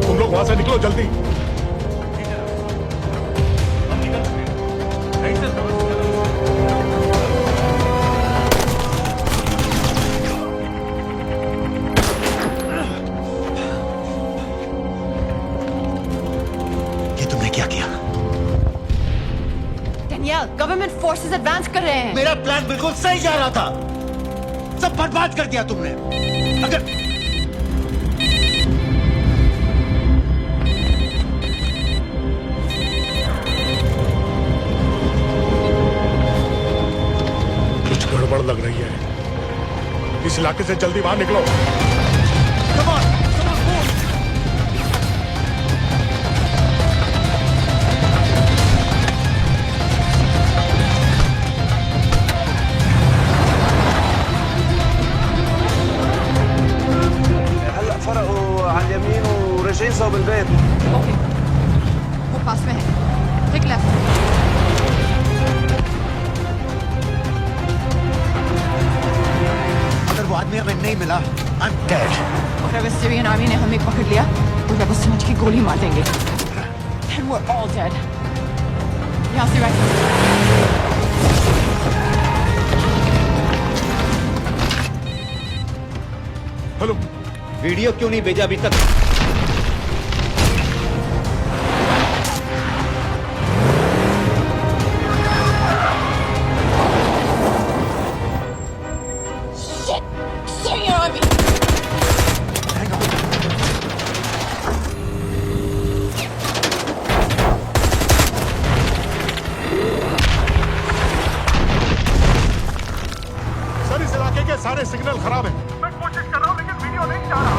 तुम लोग वहां से निकलो जल्दी। गवर्नमेंट फोर्सेस एडवांस कर रहे हैं। मेरा प्लान बिल्कुल सही जा रहा था, सब बर्बाद कर दिया तुमने। अगर कुछ गड़बड़ लग रही है, इस इलाके से जल्दी बाहर निकलो। ओके, वो पास में है। Take left. अगर वो आदमी हमें नहीं मिला, I'm dead. और अगर सीरियन आर्मी ने हमें पकड़ लिया तो वे बस समझ के गोली मार देंगे। Then we're all dead. यहाँ से right। हेलो, वीडियो क्यों नहीं भेजा अभी तक? Syrian army! सर इस इलाके के सारे सिग्नल खराब हैं। मैं कोशिश कर रहा हूँ लेकिन वीडियो नहीं जा रहा।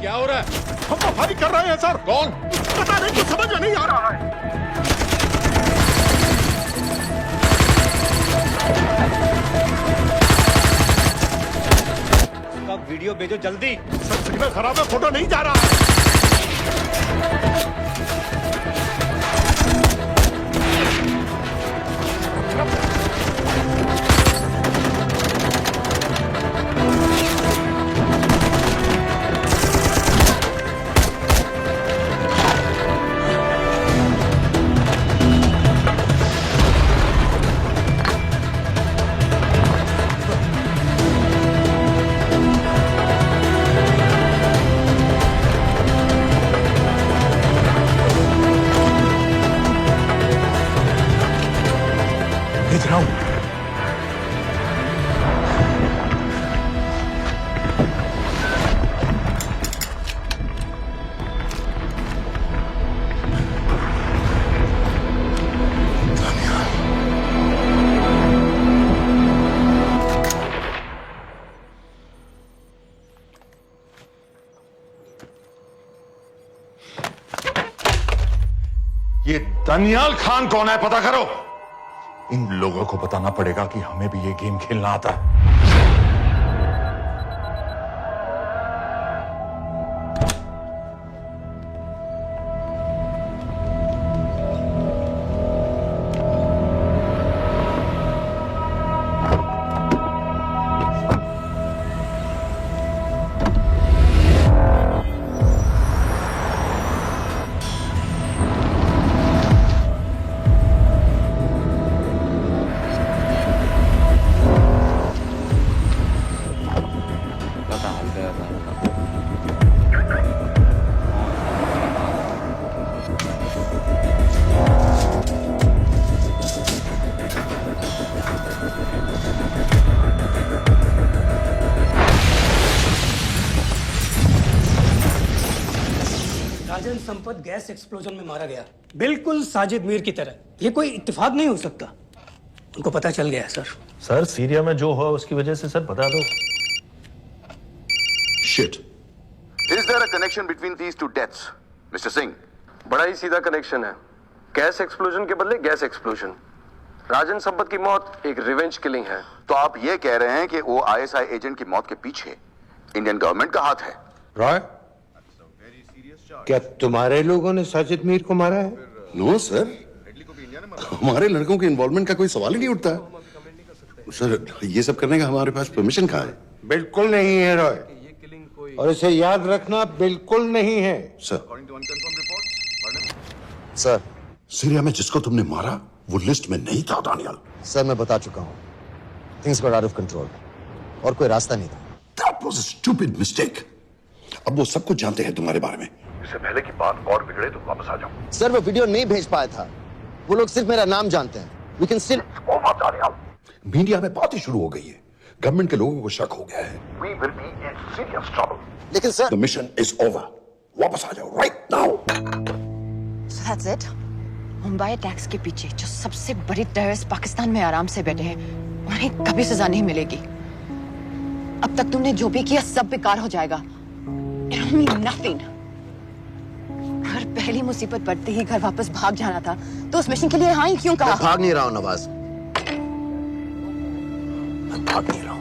क्या हो रहा है? हम तो फायरिंग कर रहे हैं सर। कौन? पता नहीं, कुछ समझ में नहीं आ रहा है। वीडियो भेजो जल्दी। सर सिग्नल खराब है, फोटो नहीं जा रहा है। भेज रहा हूं। ये दानियाल खान कौन है, पता करो। इन लोगों को बताना पड़ेगा कि हमें भी ये गेम खेलना आता है। राजन संपत गैस एक्सप्लोजन में मारा गया, बिल्कुल साजिद मीर की तरह। ये कोई इत्तेफाक नहीं हो सकता। उनको पता चल गया है सर। सर सीरिया में जो हुआ उसकी वजह से सर बता दो। Shit. Is there a connection between these two deaths, Mr. Singh? बड़ा ही सीधा कनेक्शन है, गैस एक्सप्लोजन के बदले गैस एक्सप्लोजन। राजन संपत की मौत एक रिवेंज किलिंग है। तो आप ये कह रहे हैं कि वो आईएसआई एजेंट की मौत के पीछे इंडियन गवर्नमेंट का हाथ है? रॉय, क्या तुम्हारे लोगों ने साजिद मीर को मारा है? नो सर, हमारे लड़कों के इन्वॉल्वमेंट का कोई सवाल ही नहीं उठता सर। ये सब करने का हमारे पास परमिशन कहाँ है? बिल्कुल नहीं है रॉय, और इसे याद रखना बिल्कुल नहीं है। सर, सर, सीरिया में जिसको तुमने मारा वो लिस्ट में नहीं था दानियाल। सर मैं बता चुका हूँ, things got out of control और कोई रास्ता नहीं था। That was a stupid mistake. अब वो सब कुछ जानते हैं तुम्हारे बारे में। इससे पहले की बात और बिगड़े तो वापस आ जाओ। सर वो वीडियो नहीं भेज पाया था, वो लोग सिर्फ मेरा नाम जानते हैं। We can still... मीडिया में बात ही शुरू हो गई है, गवर्नमेंट के लोगों को शक हो गया है। We will be in serious trouble. लेकिन sir, The mission is over. वापस आ जाओ right now. So that's it. Mumbai attacks के पीछे जो सबसे बड़ी टेररिस्ट पाकिस्तान में आराम से बैठे हैं, उन्हें कभी सजा नहीं मिलेगी। अब तक तुमने जो भी किया सब बेकार हो जाएगा। It'll mean nothing. अगर पहली मुसीबत पड़ते ही घर वापस भाग जाना था, तो उस मिशन के लिए हाँ ही क्यों कहा? मैं भाग नहीं रहा हूँ नवाज, मैं भाग नहीं रहा हूँ।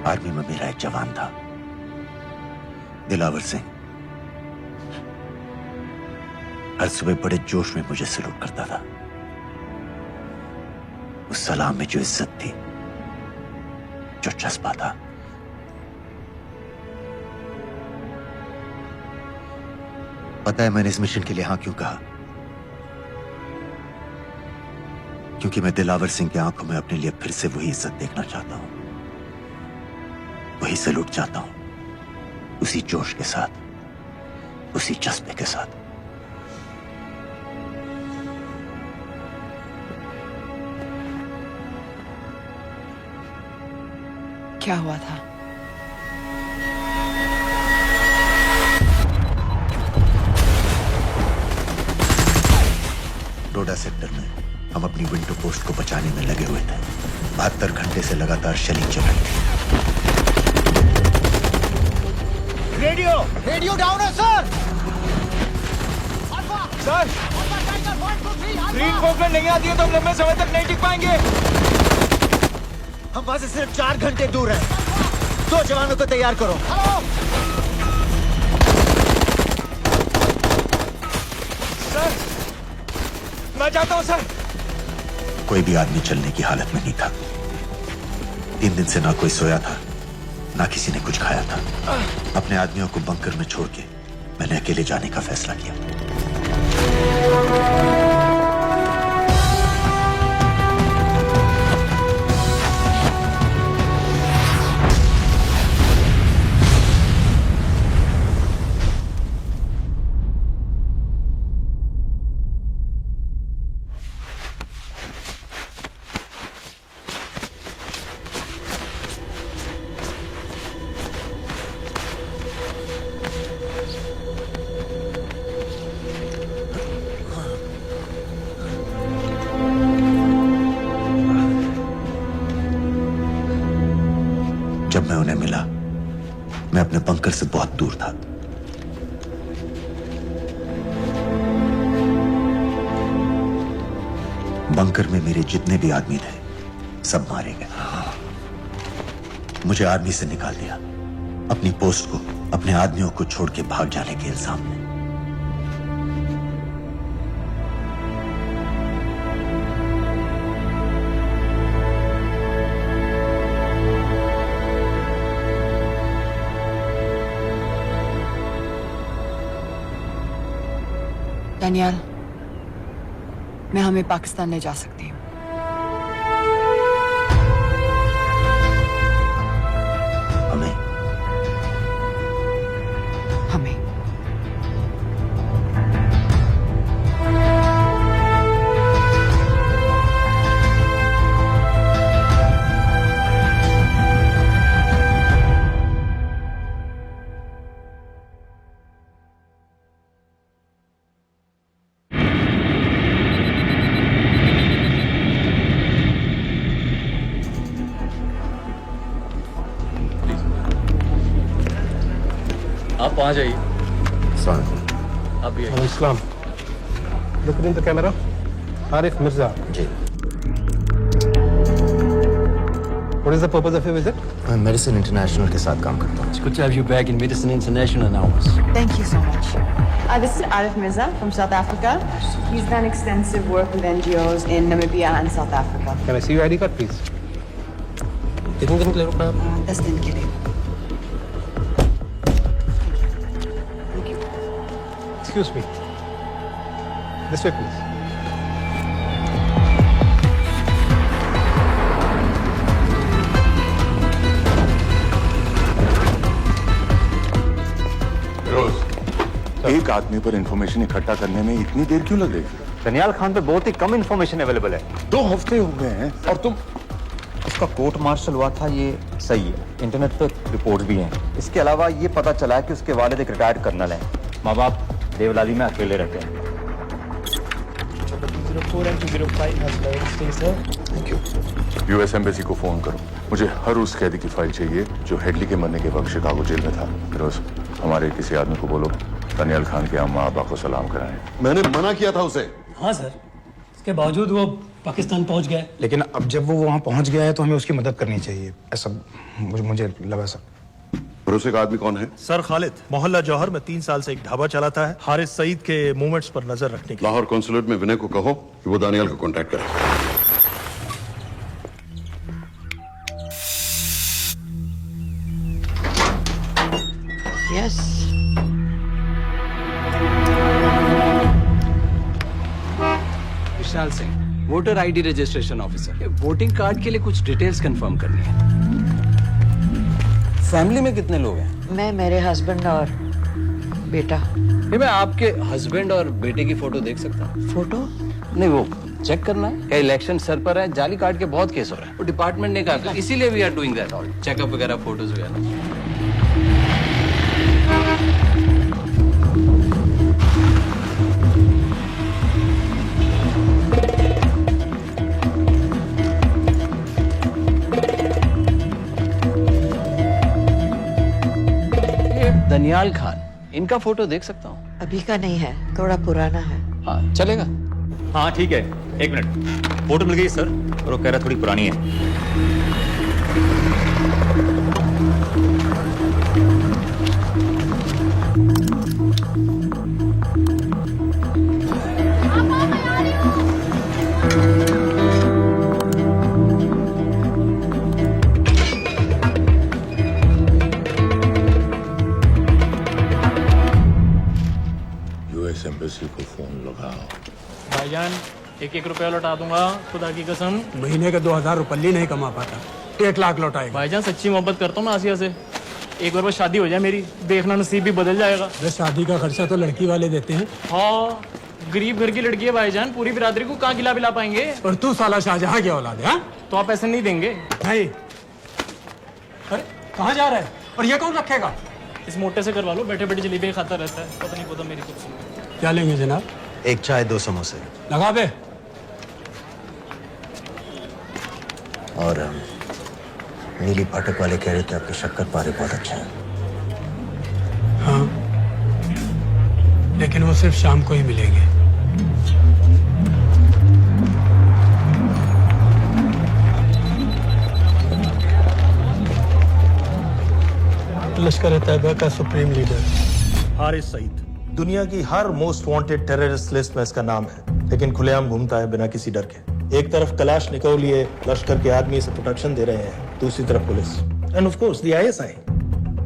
आर्मी में मेरा एक जवान था, दिलावर सिंह। हर सुबह बड़े जोश में मुझे सलूट करता था। उस सलाम में जो इज्जत थी, जो जज्बा था, पता है मैंने इस मिशन के लिए हाँ क्यों कहा? क्योंकि मैं दिलावर सिंह की आंखों में अपने लिए फिर से वही इज्जत देखना चाहता हूं, वही सलूट चाहता हूं, उसी जोश के साथ, उसी जज्बे के साथ। क्या हुआ था? डोडा सेक्टर में हम अपनी विंडो पोस्ट को बचाने में लगे हुए थे। 72 घंटे से लगातार शेलिंग चल रही थी। रेडियो डाउन है सर। सर, ग्रीन फोकलेट नहीं आती है तो हम लंबे समय तक नहीं टिक पाएंगे। हम वहां से सिर्फ 4 घंटे दूर हैं। 2 जवानों को तैयार करो। सर, मैं चाहता हूं सर। कोई भी आदमी चलने की हालत में नहीं था। 3 दिन से ना कोई सोया था, ना किसी ने कुछ खाया था। अपने आदमियों को बंकर में छोड़ के मैंने अकेले जाने का फैसला किया। जब मैं उन्हें मिला, मैं अपने बंकर से बहुत दूर था। बंकर में मेरे जितने भी आदमी थे, सब मारे गए। मुझे आर्मी से निकाल दिया, अपनी पोस्ट को, अपने आदमियों को छोड़ के भाग जाने के इल्जाम में। दानियाल, मैं हमें पाकिस्तान ले जा सकती हूँ। हमें? हमें। आप वहाँ जाइए। आप भी आइए। Islam look in the camera. Arif Mirza ji. What is the purpose of your visit? मैं मेडिसिन इंटरनेशनल के साथ काम करता हूँ। It's good to have you back in Medicine International now. Thank you so much. This is Arif Mirza from South Africa. He's done extensive work with NGOs in Namibia and South Africa. Can I see your ID card, please? कितने दिन के लिए रुकना है? 10 दिन के लिए। Excuse me. This way, please. एक आदमी पर इंफॉर्मेशन इकट्ठा करने में इतनी देर क्यों लग रही है? दनियाल खान पे बहुत ही कम इंफॉर्मेशन अवेलेबल है। 2 हफ्ते हो गए हैं और तुम। उसका कोर्ट मार्शल हुआ था, ये सही है। इंटरनेट पे रिपोर्ट भी हैं। इसके अलावा ये पता चला है कि उसके वालिद एक रिटायर्ड कर्नल हैं। माँ बाप देवलाली में अकेले रहते हैं। Thank you. यूएस एम्बेसी को फोन करो। मुझे हर उस कैदी की फाइल चाहिए जो हेडली के मरने के वक्त शिकागो जेल में था। फिरोज, हमारे किसी आदमी को बोलो दनियाल खान के अम्मा अब्बा को सलाम कराएं। मैंने मना किया था उसे। हाँ सर, इसके बावजूद वो पाकिस्तान पहुंच गया। लेकिन अब जब वो वहाँ पहुँच गया है तो हमें उसकी मदद करनी चाहिए, ऐसा मुझे लगा सर। भरोसे का आदमी कौन है? सर खालिद, मोहल्ला जौहर में 3 साल से एक ढाबा चलाता है, हारिस सईद के मूवमेंट्स पर नजर रखने के लिए। लाहौर कॉन्सुलेट में विनय को कहो कि वो दानियाल को कांटेक्ट करे। Yes. Vishal Singh, voter ID registration officer. Voting card के लिए कुछ डिटेल्स कंफर्म करनी है। फैमिली में कितने लोग हैं? मैं, मेरे हस्बैंड और बेटा। मैं आपके हस्बैंड और बेटे की फोटो देख सकता हूँ? फोटो? नहीं, वो चेक करना है। क्या इलेक्शन सर पर है? जाली कार्ड के बहुत केस हो रहे हैं। वो डिपार्टमेंट ने कहा, इसीलिए we are doing that all, checkup वगैरह, फोटोज वगैरह। दनियाल खान, इनका फोटो देख सकता हूँ? अभी का नहीं है, थोड़ा पुराना है। हाँ, चलेगा। हाँ ठीक है, 1 मिनट। फोटो मिल गई सर, और वो कह रहा थोड़ी पुरानी है। यूएस एम्बेसी को फोन लगाओ। भाईजान, 1-1 रुपया लौटा दूंगा, खुदा की कसम। महीने का 2000 रुपये नहीं कमा पाता, 1 लाख लौटाएगा। भाईजान, सच्ची मोहब्बत करता हूँ मैं आसिया से। एक बार बस शादी हो जाए मेरी, देखना नसीब भी बदल जाएगा। शादी का खर्चा तो लड़की वाले देते हैं। हाँ, गरीब घर की लड़की है भाईजान, पूरी बिरादरी को कहाँ खिला पिला पाएंगे। और तू साला शाहजहां की औलाद है? तो आप ऐसे नहीं देंगे? नहीं। अरे कहाँ जा रहा है? और ये कौन रखेगा? इस मोटे से करवा लो, बैठे बैठे जलेबी खाता रहता है। पता नहीं पता मेरी कुछ। क्या लेंगे जनाब? 1 चाय 2 समोसे। लगा बे। और नीली फाटक वाले कह रहे थे आपके शक्कर पारे बहुत अच्छे हैं। हाँ, लेकिन वो सिर्फ शाम को ही मिलेंगे। लश्कर तैयबा का सुप्रीम लीडर हारिस सईद, दुनिया की हर मोस्ट वांटेड टेररिस्ट लिस्ट में इसका नाम है, लेकिन खुलेआम घूमता है बिना किसी डर के। एक तरफ कलाशनिकोव लिए लश्कर के आदमी इसे प्रोटेक्शन दे रहे हैं, दूसरी तरफ police end of course the ISI.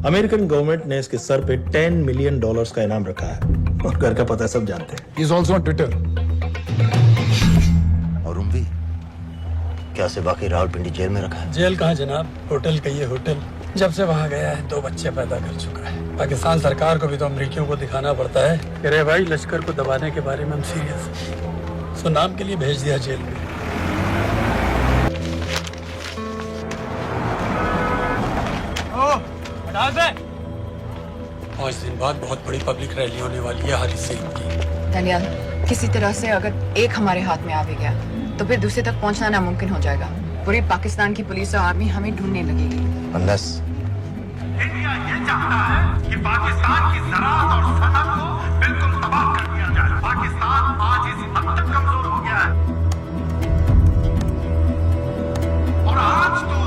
American government ने इसके सर पे $10 मिलियन का इनाम रखा है, और घर का पता सब जानते हैं। He's also on Twitter. और उम्वी क्या से बाकी रावलपिंडी जेल में रखा है? जेल कहाँ जनाब, होटल का ये होटल। जब से वहाँ गया है 2 बच्चे पैदा कर चुका है। पाकिस्तान सरकार को भी तो अमरीकियों को दिखाना पड़ता है। अरे भाई, लश्कर को दबाने के बारे में हम सीरियस हैं। सो नाम के लिए भेज दिया जेल में। पाँच दिन बाद बहुत बड़ी पब्लिक रैली होने वाली है हारिस सईद की। दनियाल, किसी तरह से अगर एक हमारे हाथ में आ भी गया तो फिर दूसरे तक पहुंचना नामुमकिन हो जाएगा। पूरी पाकिस्तान की पुलिस और आर्मी हमें ढूंढने लगेगी। Unless इंडिया ये चाहता है कि पाकिस्तान की ज़राअत और सनअत को बिल्कुल तबाह कर दिया जाए। पाकिस्तान आज इस हद तक कमजोर हो गया है और आज तो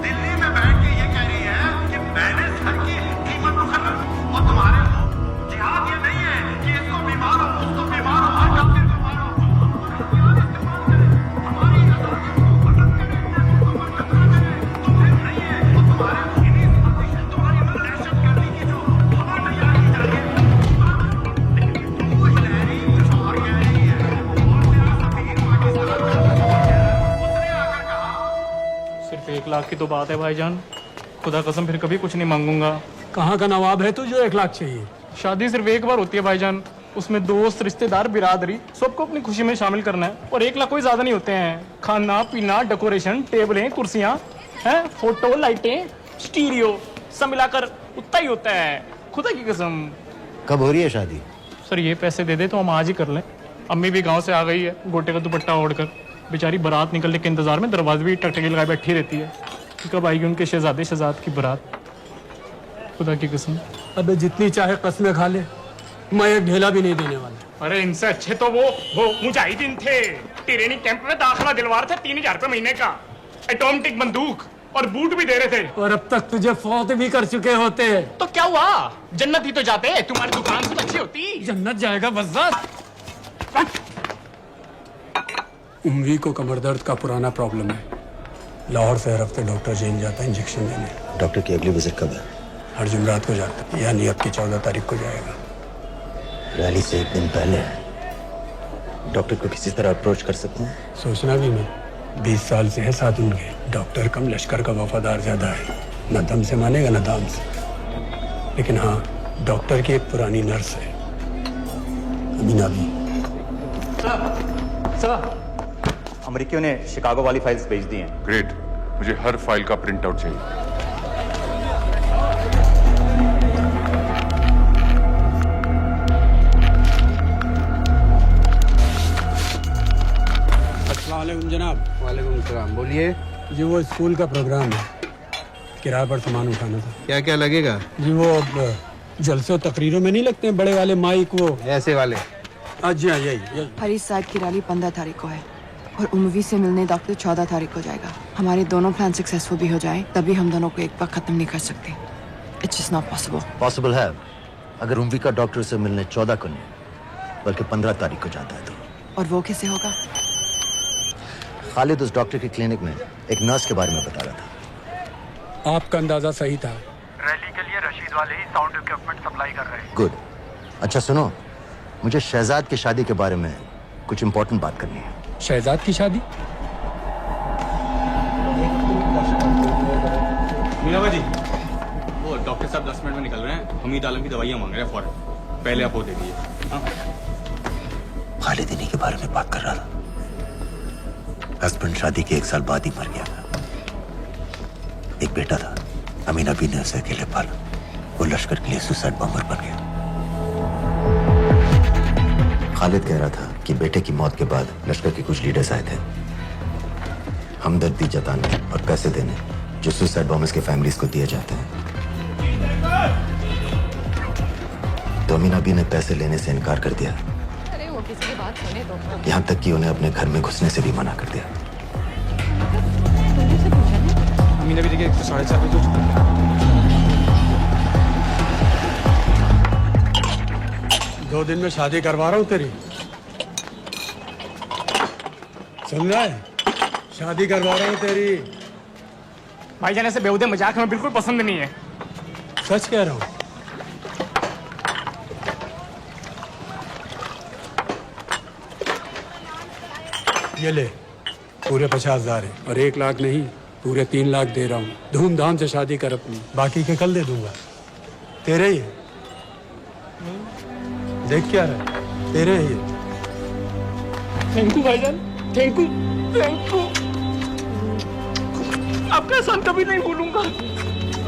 दिल्ली में बैठ के ये कह रही है कि मैंने सर की कीमत मुकर्रर और तुम्हारे जिहाद ये नहीं है कि इसको बीमार हो उसको बीमार हो हर काफिर को मारो। हमारी आजादी को खत्म करें, तुम्हें नहीं है और तुम्हारे तुम्हारी दहशतगर्दी की जो खबर तैयार की जा रही है वो हिलैरी कुछ और कह रही है और तेरा सफीर पाकिस्तान का उसने आकर कहा सिर्फ 1 लाख की तो बात है भाईजान, खुदा कसम फिर कभी कुछ नहीं मांगूंगा। कहाँ का नवाब है तू जो 1 लाख चाहिए? शादी सिर्फ एक बार होती है भाईजान, उसमें दोस्त रिश्तेदार बिरादरी सबको अपनी खुशी में शामिल करना है और 1 लाख कोई ज्यादा नहीं होते हैं। खाना पीना डेकोरेशन टेबलें कुर्सियां हैं फोटो लाइटें स्टीरियो सब मिलाकर उतना ही होता है, खुदा की कसम। कब हो रही है शादी? सर ये पैसे दे दे तो हम आज ही कर लें। अम्मी भी गांव से आ गई है गोटे का दुपट्टा ओढ़कर, बेचारी बारात निकलने के इंतजार में दरवाजे भी टकटकी लगाए बैठी रहती है कि कब आएगी उनके शहजाद की बारात, खुदा की कसम। अबे जितनी चाहे कसमें खा ले, मैं एक ढेला भी नहीं देने वाला। अरे इनसे अच्छे तो वो मुजाहिदीन थे, ट्रेनिंग कैंप में दाखिला दिलवा रहे थे 3000 रुपए महीने का, एटॉमिक बंदूक और बूट भी दे रहे थे। और अब तक तुझे फौत भी कर चुके होते। तो क्या हुआ, जन्नत ही तो जाते, तुम्हारी दुकान से अच्छी होती। जन्नत जाएगा बज़्ज़ात। उम्वी को कमर दर्द का पुराना प्रॉब्लम है, लाहौर से हर हफ्ते डॉक्टर जेल जाता है इंजेक्शन देने। डॉक्टर की अगली विजिट कब है? हर जुमरात को जाता है, यानी अब की 14 तारीख को जाएगा। रैली से 1 दिन पहले डॉक्टर को किसी तरह अप्रोच कर सकते हैं? सोचना भी नहीं, 20 साल से है साथ उनके। डॉक्टर कम लश्कर का वफादार ज्यादा है, न दम से मानेगा न दाम से। लेकिन हाँ, डॉक्टर की एक पुरानी नर्स है अमीना भी। सर अमेरिकियों ने शिकागो वाली फाइल्स भेज दी हैं। ग्रेट, मुझे हर फाइल का प्रिंट आउट चाहिए। अस्सलामुअलैकुम जनाब। वालेकुम सलाम, बोलिए। जी वो स्कूल का प्रोग्राम है, किराए पर सामान उठाना था। क्या क्या लगेगा? जी वो जलसों तकरीरों में नहीं लगते हैं बड़े वाले माइक, वो ऐसे वाले? जी हाँ यही। हरीश साहब की रैली 15 तारीख को है और उम्वी से मिलने डॉक्टर 14 तारीख को जाएगा। हमारे दोनों प्लान सक्सेसफुल भी हो जाए तभी हम दोनों को एक बार खत्म नहीं कर सकते। It's just not possible. Possible है अगर उम्वी का डॉक्टर से मिलने 14 को नहीं बल्कि 15 तारीख को जाता है तो। और वो कैसे होगा? खालिद उस डॉक्टर की क्लिनिक में एक नर्स के बारे में बता रहा था। आपका अंदाजा सही था। रैली के लिए रशीद वाले ही साउंड इक्विपमेंट सप्लाई कर रहे हैं। गुड। अच्छा सुनो, मुझे शहजाद की शादी के बारे में कुछ इंपॉर्टेंट बात करनी है। शहजाद की शादी? मीनाबा जी, वो डॉक्टर साहब 10 मिनट में निकल रहे हैं, हमीद आलम की दवाइयाँ मांग रहे हैं फौरन, पहले आप वो दे दीजिए। खालिद इन्हीं के बारे में बात कर रहा था। हस्बैंड शादी के 1 साल बाद ही मर गया था। एक बेटा था, अमीना बी ने उसे अकेले पाला। वो लश्कर के लिए सुसाइड बॉम्बर बन गया। खालिद कह रहा था कि बेटे की मौत के बाद लश्कर के कुछ लीडर्स आए थे हमदर्दी जताने और पैसे देने जो सुसाइड बॉम्बर्स के फैमिलीज को दिए जाते हैं। तो अमीना बी ने पैसे लेने से इनकार कर दिया। अरे वो किसी की बात सुने तो। यहाँ तक कि उन्हें अपने घर में घुसने से भी मना कर दिया। अमीना भी देखिए 4:30 बजे हो चुका है। दो दिन में शादी करवा रहा हूँ तेरी, सुन रहा है? शादी करवा रहा हूँ तेरी। भाईजान ऐसे बेहुदे मजाक हमें बिल्कुल पसंद नहीं है। सच कह रहा हूँ। ये ले, पूरे 50,000 है और 1 लाख नहीं पूरे 3 लाख दे रहा हूँ। धूमधाम से शादी कर अपनी, बाकी के कल दे दूंगा। तेरे ही है। देख क्या रहा है, तेरे ही है। थैंक यू भाईजान, थैंक यू थैंक यू। आपका एहसान कभी नहीं भूलूंगा।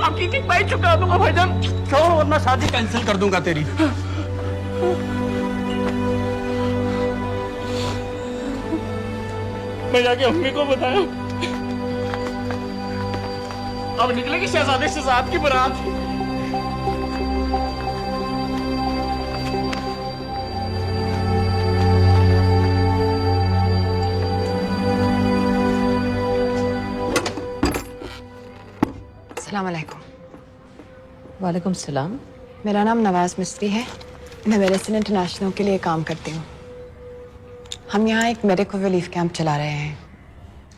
आपकी एक बाई चुका दूंगा भाईजान। छोड़ वरना शादी कैंसिल कर दूंगा तेरी। मैं जाके अम्मी को बताया। अब निकलेगी शहजादे शहजाद की बारात। अस्सलाम वालेकुम। वालेकुम सलाम। मेरा नाम नवाज मिस्त्री है। मैं मेडिसिन इंटरनेशनल के लिए काम करती हूँ। हम यहाँ एक मेडिकल रिलीफ कैंप चला रहे हैं,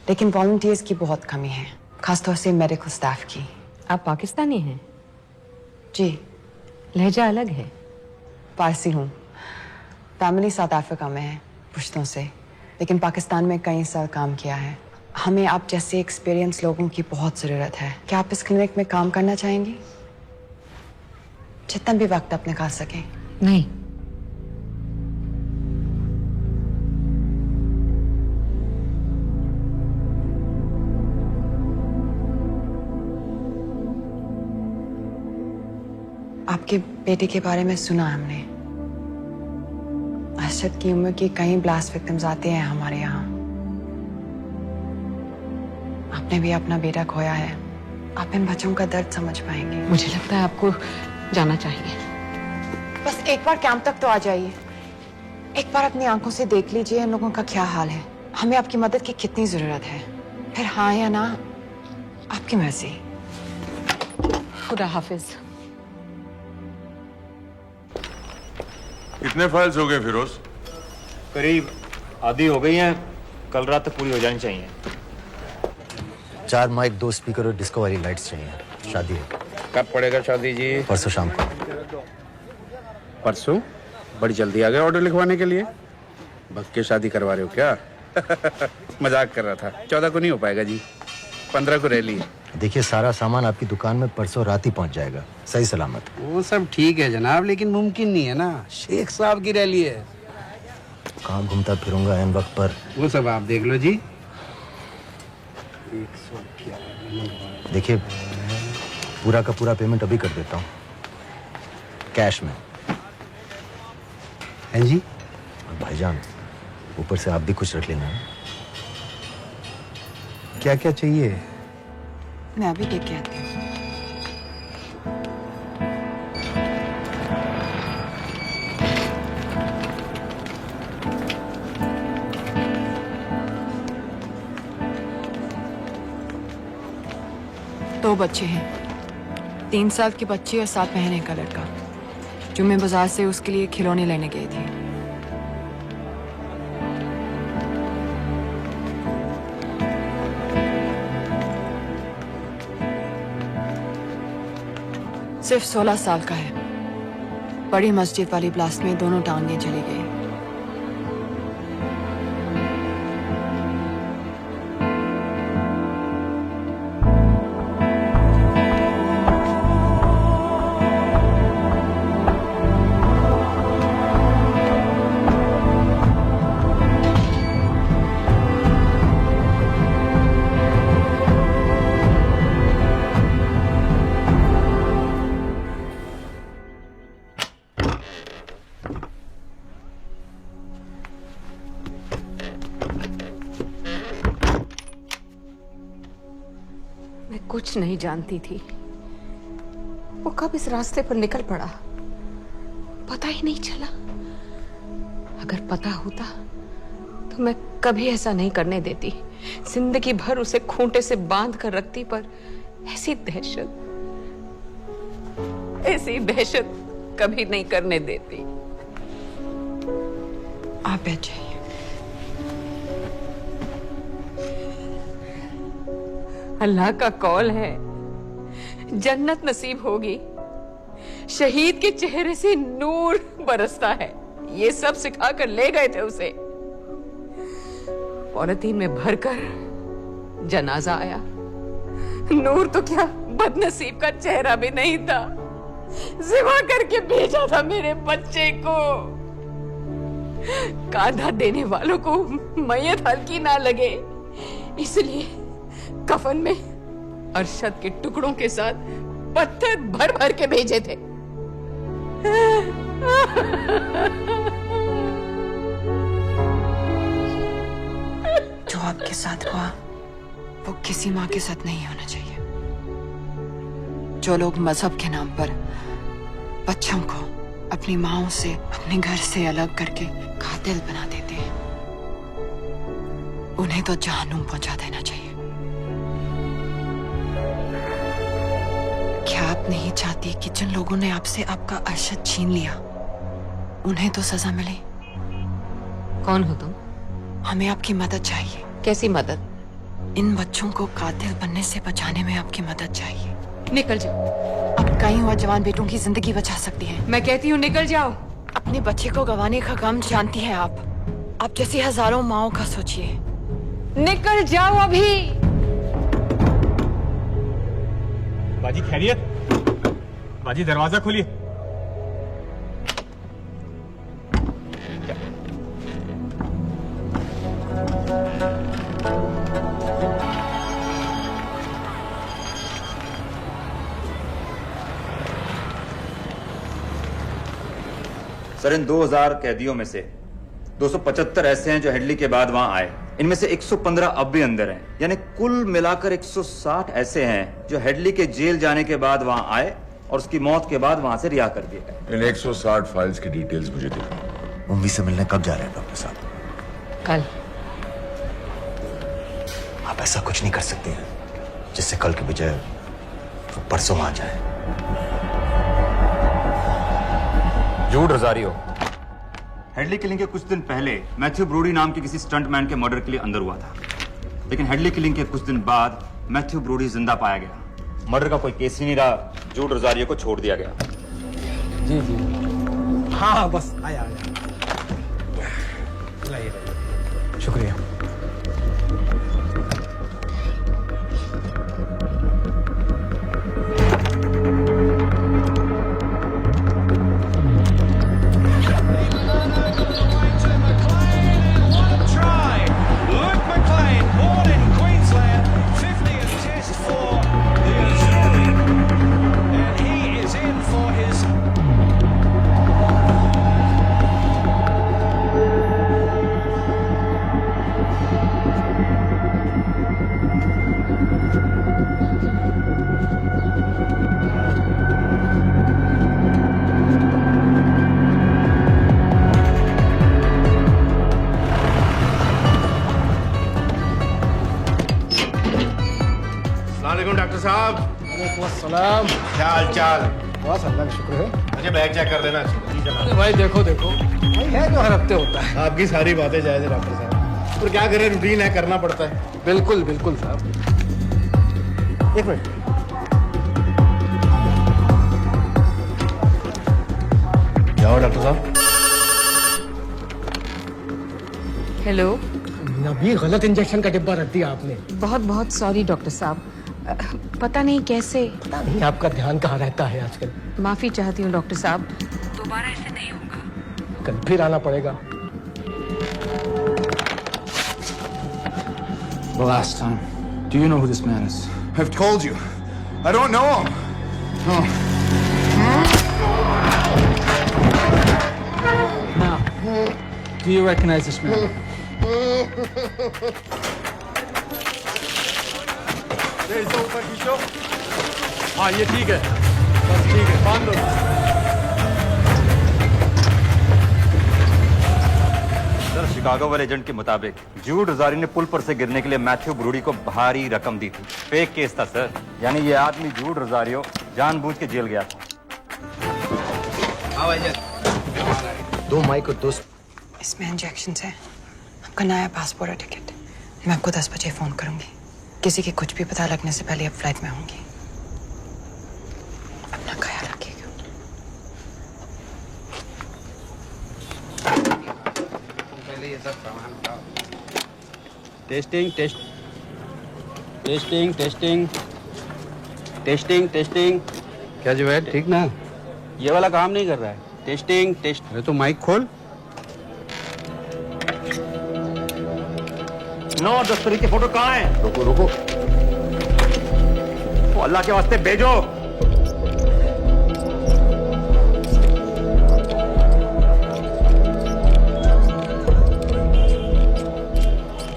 लेकिन वॉलंटियर्स की बहुत कमी है, खासतौर से मेडिकल स्टाफ की। आप पाकिस्तानी हैं? जी। लहजा अलग है। पारसी हूँ। फैमिली साउथ अफ्रीका में है, पुश्तों से, लेकिन पाकिस्तान में कई साल काम किया है। हमें आप जैसे एक्सपीरियंस लोगों की बहुत ज़रूरत है। क्या आप इस क्लिनिक में काम करना चाहेंगी? जितना भी वक्त आप निकाल सकें। नहीं। आपके बेटे के बारे में सुना हमने। अरशद की उम्र की कई ब्लास्ट विक्टिम्स आते हैं हमारे यहाँ। आपने भी अपना बेटा खोया है। आप इन बच्चों का दर्द समझ पाएंगे। मुझे लगता है आपको जाना चाहिए। बस एक बार कैंप तक तो आ जाइए। एक बार अपनी आंखों से देख लीजिए इन लोगों का क्या हाल है। हमें आपकी मदद की कितनी जरूरत है। फिर हाँ या ना, आपकी मर्जी। खुदा हाफिज। कितने फाइल्स हो गए फिरोज? करीब आधी हो गई हैं, कल रात तक पूरी हो जानी चाहिए। 4 माइक, 2 स्पीकर और डिस्को वाली लाइट्स चाहिए। शादी है। कब पड़ेगा शादी जी? परसों शाम को। परसों? बड़ी जल्दी आ गए ऑर्डर लिखवाने के लिए। भग के शादी करवा रहे हो क्या? मजाक कर रहा था। 14 को नहीं हो पाएगा जी, 15 को रैली है। देखिए, सारा सामान आपकी दुकान में परसों रात ही पहुंच जाएगा, सही सलामत। वो सब ठीक है जनाब, लेकिन मुमकिन नहीं है ना। शेख साहब की रैली है। कहाँ घूमता फिरूंगा इन वक्त पर? वो सब आप देख लो जी। देखिए, पूरा का पूरा पेमेंट अभी कर देता हूँ, कैश में। हैं जी? और भाईजान, ऊपर से आप भी कुछ रख लेना। क्या क्या चाहिए? मैं अभी देख के आती हूँ। दो बच्चे हैं, 3 साल की बच्ची और 7 महीने का लड़का, जो मैं बाजार से उसके लिए खिलौने लेने गई थी। सिर्फ 16 साल का है। बड़ी मस्जिद वाली ब्लास्ट में दोनों टांगें चली गई। कुछ नहीं जानती थी, वो कब इस रास्ते पर निकल पड़ा पता ही नहीं चला। अगर पता होता तो मैं कभी ऐसा नहीं करने देती। जिंदगी भर उसे खूंटे से बांध कर रखती, पर ऐसी दहशत कभी नहीं करने देती। आप बैठ जाइए। अल्लाह का कौल है, जन्नत नसीब होगी। शहीद के चेहरे से नूर बरसता है। ये सब सिखाकर ले गए थे उसे। पॉलिथीन में भरकर जनाजा आया। नूर तो क्या, बदनसीब का चेहरा भी नहीं था। जिवा करके भेजा था मेरे बच्चे को। कांधा देने वालों को मैयत हल्की ना लगे, इसलिए कफन में अरशद के टुकड़ों के साथ पत्थर भर भर के भेजे थे। जो आपके साथ हुआ वो किसी माँ के साथ नहीं होना चाहिए। जो लोग मजहब के नाम पर बच्चों को अपनी माँओं से, अपने घर से अलग करके कातिल बना देते हैं, उन्हें तो जहन्नुम पहुंचा देना चाहिए। क्या आप नहीं चाहती कि जिन लोगों ने आपसे आपका अरशद छीन लिया उन्हें तो सजा मिले? कौन हो तुम? हमें आपकी मदद चाहिए। कैसी मदद? इन बच्चों को कातिल बनने से बचाने में आपकी मदद चाहिए। निकल जाओ। आप कई और जवान बेटों की जिंदगी बचा सकती हैं। मैं कहती हूँ निकल जाओ। अपने बच्चे को गंवाने का गम जानती हैं आप जैसी हजारों माओं का सोचिए। निकल जाओ अभी। बाजी खैरियत? बाजी दरवाजा खोलिए। सर, इन 2000 कैदियों में से 275 ऐसे हैं जो हेडली के बाद वहां आए। इनमें से 115 अब भी अंदर हैं, यानी कुल मिलाकर 160 ऐसे हैं जो हेडली के जेल जाने के बाद वहां आए और उसकी मौत के बाद वहां से रिहा कर दिए गए। इन 160 फाइल्स की डिटेल्स मुझे दिखाओ। उम्मी से मिलने कब जा रहे हैं डॉक्टर साहब? कल। आप ऐसा कुछ नहीं कर सकते हैं जिससे कल के बजाय वो परसों आ जाए। जूड रोजारियो हेडली किलिंग के कुछ दिन पहले मैथ्यू ब्रोडी नाम के किसी स्टंटमैन के मर्डर के लिए अंदर हुआ था, लेकिन हेडली किलिंग के कुछ दिन बाद मैथ्यू ब्रोडी जिंदा पाया गया। मर्डर का कोई केस ही नहीं रहा, जूड रोजारियो को छोड़ दिया गया। जी जी हाँ बस आया शुक्रिया। डॉक्टर साहब। सलाम। क्या हाल चाल? बस अल्लाह का शुक्र है। मुझे बैग चेक कर देना। अरे भाई देखो भाई है जो हर हफ्ते होता है। आपकी सारी बातें जायज है डॉक्टर साहब, और क्या करें, रूटीन है, करना पड़ता है। बिल्कुल बिल्कुल साहब। एक मिनट। क्या हो डॉक्टर साहब? हेलो। नबी गलत इंजेक्शन का डिब्बा रख दिया आपने। बहुत बहुत सॉरी डॉक्टर साहब, पता नहीं कैसे। पता नहीं आपका ध्यान कहाँ रहता है आजकल। माफी चाहती हूँ डॉक्टर साहब, दोबारा ऐसे नहीं होगा। कल फिर आना पड़ेगा। The last time. Do you know who this man is? I've told you. I don't know him. No. Now, do you recognize this man? ऊपर खींचो। हाँ ये ठीक है, बस ठीक है, बांध दो। सर, शिकागो वाले एजेंट के मुताबिक जूड रोजारियो ने पुल पर से गिरने के लिए मैथ्यू ब्रूडी को भारी रकम दी थी। फेक केस था सर, यानी ये आदमी जूड रोजारियो जानबूझ के जेल गया था। दो माइक और दो। इसमें इंजेक्शन है, आपका नया पासपोर्ट और टिकट। मैं आपको 10 बजे फोन करूंगी। किसी के कुछ भी पता लगने से पहले आप फ्लाइट में होंगी। अपना ख्याल रखिएगा। पहले ये सब सामान उठाओ। Testing test testing testing testing testing. क्या जो है ठीक ना? ये वाला काम नहीं कर रहा है। Testing test. अरे तो माइक खोल। नो, दस्तरी की फोटो कहाँ है? रुको रुको। वो अल्लाह के वास्ते भेजो।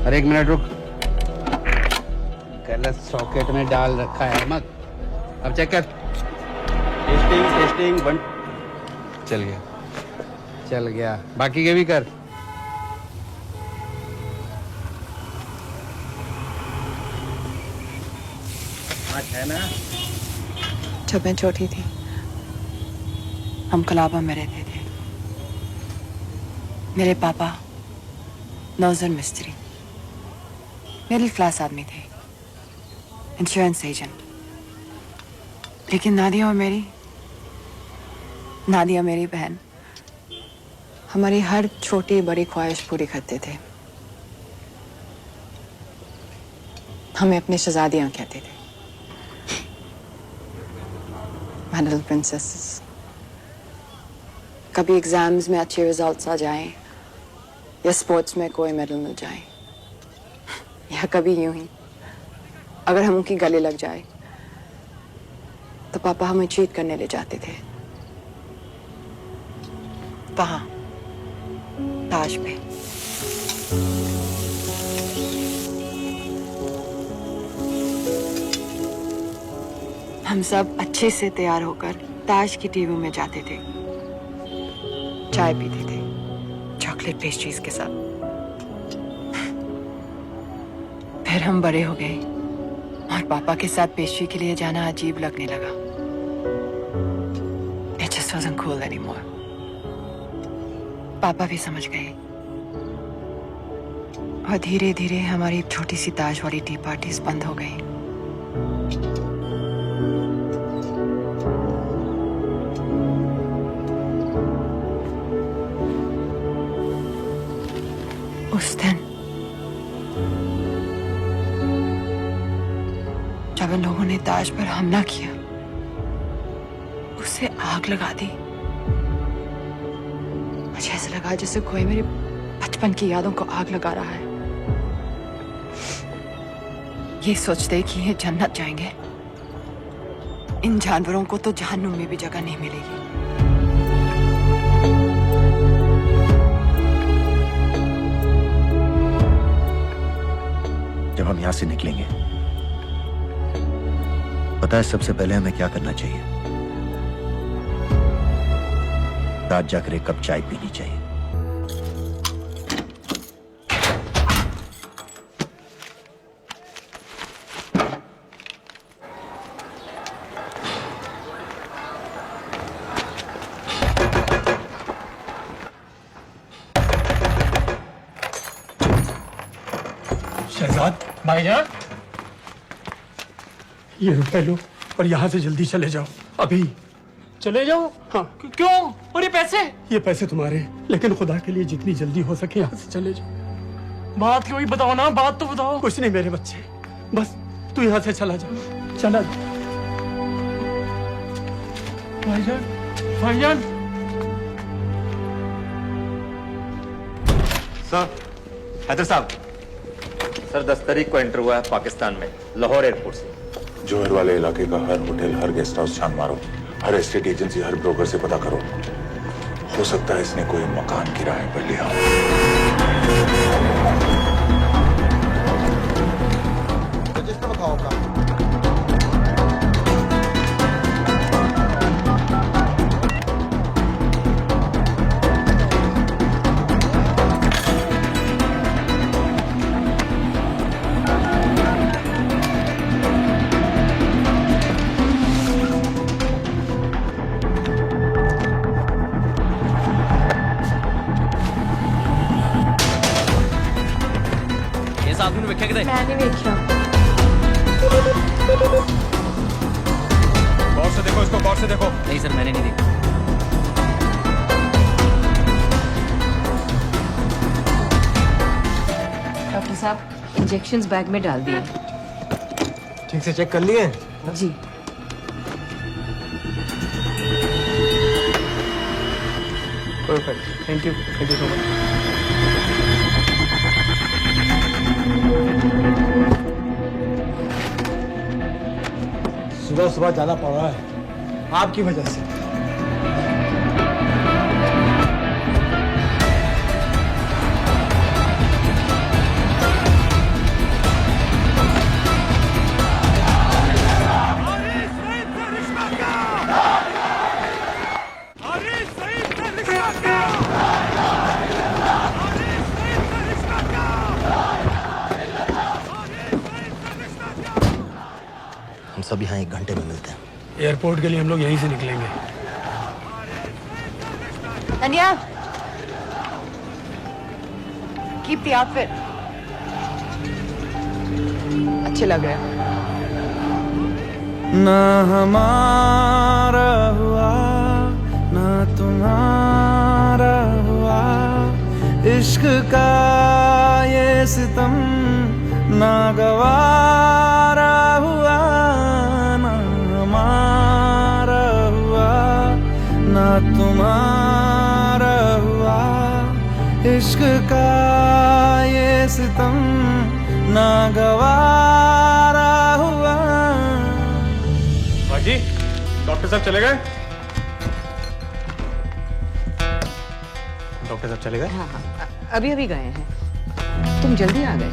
अरे एक मिनट रुक, गलत सॉकेट में डाल रखा है मत। अब चेक कर। Testing testing one. चल गया चल गया, बाकी के भी कर। है ना? जब मैं छोटी थी हम कलाबा में रहते थे। मेरे पापा नौजर मिस्त्री, मिडिल क्लास आदमी थे, इंश्योरेंस एजेंट। लेकिन नादिया मेरी बहन हमारी हर छोटी बड़ी ख्वाहिश पूरी करते थे। हमें अपनी शहजादियां कहते थे, My little princesses। कभी एग्जाम्स में अच्छे रिजल्ट्स आ जाएं या स्पोर्ट्स में कोई मेडल मिल जाए, या कभी यूं ही अगर हम उनकी गले लग जाए तो पापा हमें चीट करने ले जाते थे। वहां ताज पे। हम सब अच्छे से तैयार होकर ताज की टीवी में जाते थे, चाय पीते थे चॉकलेट पेस्ट्रीज के साथ। फिर हम बड़े हो गए और पापा के साथ पेस्ट्री के लिए जाना अजीब लगने लगा। It just wasn't cool anymore। पापा भी समझ गए और धीरे धीरे हमारी छोटी सी ताज वाली टी पार्टीज बंद हो गई। उस दिन जब इन लोगों ने ताज पर हमला किया, उसे आग लगा दी। मुझे ऐसा लगा जैसे कोई मेरे बचपन की यादों को आग लगा रहा है। ये सोचते कि ये जन्नत जाएंगे, इन जानवरों को तो जहन्नुम में भी जगह नहीं मिलेगी। जब हम यहां से निकलेंगे, पता है सबसे पहले हमें क्या करना चाहिए? रात जाकर एक कप चाय पीनी चाहिए। शहजाद भाईजान, ये रुपए लो और यहाँ से जल्दी चले जाओ अभी। चले जाओ? हाँ। क्यों? और ये पैसे? ये पैसे तुम्हारे हैं, लेकिन खुदा के लिए जितनी जल्दी हो सके यहाँ से चले जाओ। बात क्यों ही बताओ ना, बात तो बताओ। कुछ नहीं मेरे बच्चे, बस तू यहाँ से चला जा, चला जा। भाईजान, भाईजान। सर, हैदर साहब, सर 10 तारीख को एंटर हुआ है पाकिस्तान में, लाहौर एयरपोर्ट से। जोहर वाले इलाके का हर होटल, हर गेस्ट हाउस छान मारो, हर एस्टेट एजेंसी, हर ब्रोकर से पता करो। हो सकता है इसने कोई मकान किराए पर लिया हो। रजिस्टर बताओ का। मैं नहीं देखा। गौर से देखो इसको, गौर से देखो। नहीं सर, मैंने नहीं देखा। डॉक्टर साहब, इंजेक्शंस बैग में डाल दिए। ठीक से चेक कर लिए? जी। Perfect, thank you so much. सुबह सुबह जाना पड़ रहा है आपकी वजह से। हम सब यहाँ 1 घंटे में मिलते हैं। एयरपोर्ट के लिए हम लोग यहीं से निकलेंगे। Tania, keep the outfit. अच्छे लग रहे हैं। ना हमारा हुआ ना तुम्हारा हुआ, इश्क का ये सितम ना गवारा हुआ, ना हमारा हुआ ना तुम्हारा हुआ, इश्क का ये सितम ना गवारा हुआ। बाजी, डॉक्टर साहब चले गए? डॉक्टर साहब चले गए? हाँ हाँ, अभी अभी गए हैं। तुम जल्दी आ गए।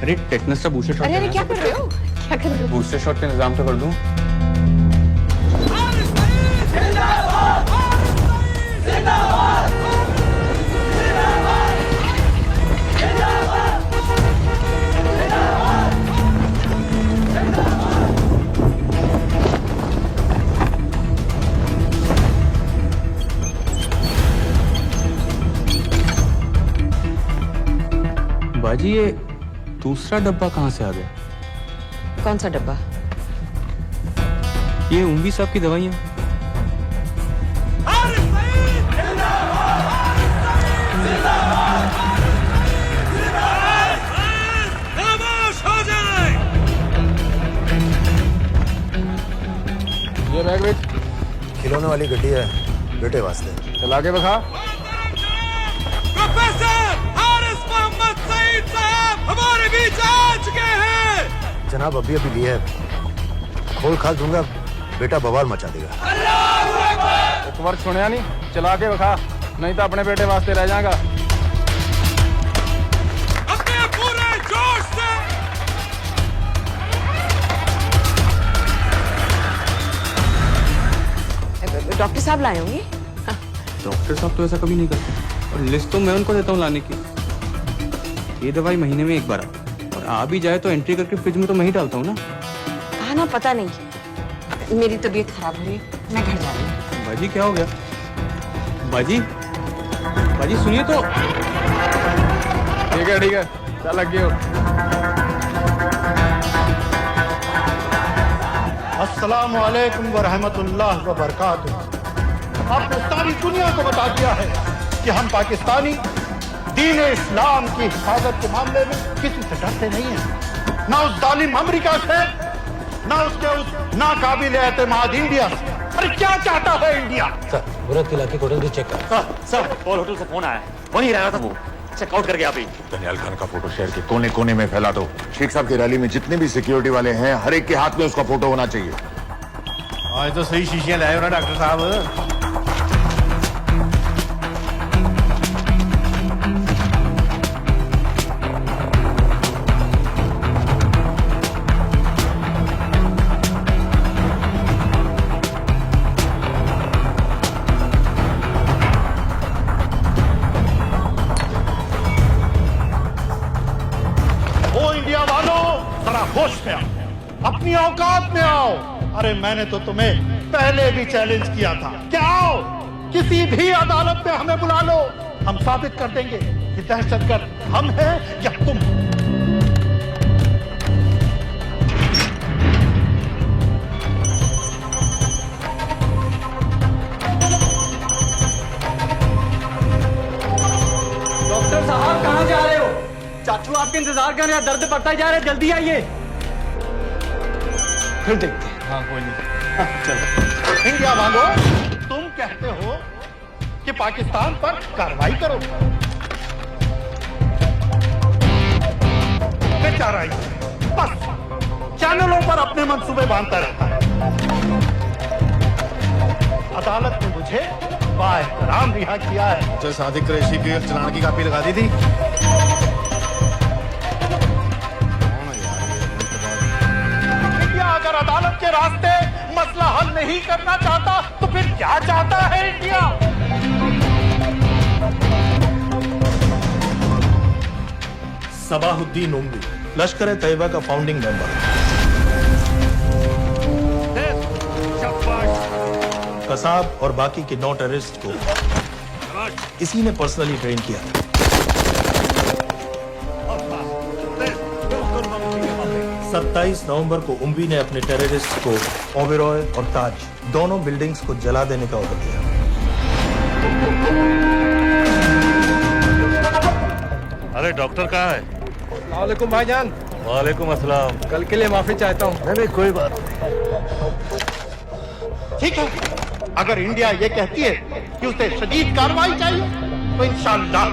अरे टेटनस का बूस्टर शॉट। अरे क्या कर रहे हो? क्या कर रहे हो? बूस्टर शॉट का इंतजाम तो कर दूं। बाजी, ये दूसरा डब्बा कहाँ से आ गया? कौन सा डब्बा? ये उम्वी साहब की दवाइयाँ। ये बैग बेच। खिलौने वाली गड्डी है बेटे वास्ते। चला के बखा। हमारे बीच आ चुके हैं। जनाब अभी अभी लिए है, खोल खाल दूंगा बेटा बवाल मचा देगा। एक बार सुनिया नहीं, चला के बखा, नहीं तो अपने बेटे वास्ते रह जाएगा। अपने पूरे जोश से। डॉक्टर साहब लाए होंगे। डॉक्टर साहब तो ऐसा कभी नहीं करते, और लिस्ट तो मैं उनको देता हूँ लाने की। ये दवाई महीने में एक बार आती, और आ भी जाए तो एंट्री करके फ्रिज में तो मैं ही डालता हूँ ना। हाँ ना, पता नहीं, मेरी तबीयत खराब हो रही है, मैं घर जा रही हूँ। बाजी क्या हो गया? बाजी, बाजी सुनिए तो। ठीक है चल लग गए हो। अस्सलाम वालेकुम व रहमतुल्लाह व बरकातुहू। आपने सारी दुनिया को बता दिया है कि हम पाकिस्तानी दीन इस्लाम की हिफाजत के मामले में किसी से डरते नहीं हैं, ना उस जालिम अमेरिका से, ना उसके उस नाकाबिल एतमाद इंडिया से। अरे क्या चाहता है इंडिया? सर बुरत के इलाके को होटल चेक कर। सर पॉल होटल से फोन आया है, वहीं रह रहा था वो, चेकआउट कर गया अभी। दनियाल खान का फोटो शहर के कोने कोने में फैला दो। शेख साहब की रैली में जितने भी सिक्योरिटी वाले हैं, हर एक के हाथ में उसका फोटो होना चाहिए। आज तो सही शीशियां लाए हो ना डॉक्टर साहब। होश में आओ, अपनी औकात में आओ। अरे मैंने तो तुम्हें पहले भी चैलेंज किया था कि आओ किसी भी अदालत में हमें बुला लो, हम साबित कर देंगे कि दहशतगर्द हम हैं या तुम। डॉक्टर साहब कहाँ जा रहे हो? चाचू आपके इंतजार कर रहे हैं, दर्द बढ़ता जा रहा है, जल्दी आइए। फिर देखते हैं। हाँ कोई नहीं, चलो। इंडिया वालों, तुम कहते हो कि पाकिस्तान पर कार्रवाई करो, बेचारा बस चैनलों पर अपने मंसूबे बांधता रहता है। अदालत ने मुझे बाएहतराम रिहा किया है। जो सादिक कुरैशी की चलान की कापी लगा दी थी। अगर अदालत के रास्ते मसला हल नहीं करना चाहता तो फिर क्या चाहता है इंडिया? सबाहुद्दीन उम्वी, लश्कर-ए-तैयबा का फाउंडिंग मेंबर। कसाब और बाकी के 9 टेररिस्ट को इसी ने पर्सनली ट्रेन किया था। 27 नवंबर को उम्बी ने अपने टेररिस्ट को ओबेरॉय और ताज दोनों बिल्डिंग्स को जला देने का ऑर्डर दिया। अरे डॉक्टर कहाँ है? वालेकुम भाईजान। वालेकुम अस्सलाम। कल के लिए माफी चाहता हूँ। नहीं कोई बात ठीक है, अगर इंडिया ये कहती है कि उसे शदीद कार्रवाई चाहिए तो इंशाअल्लाह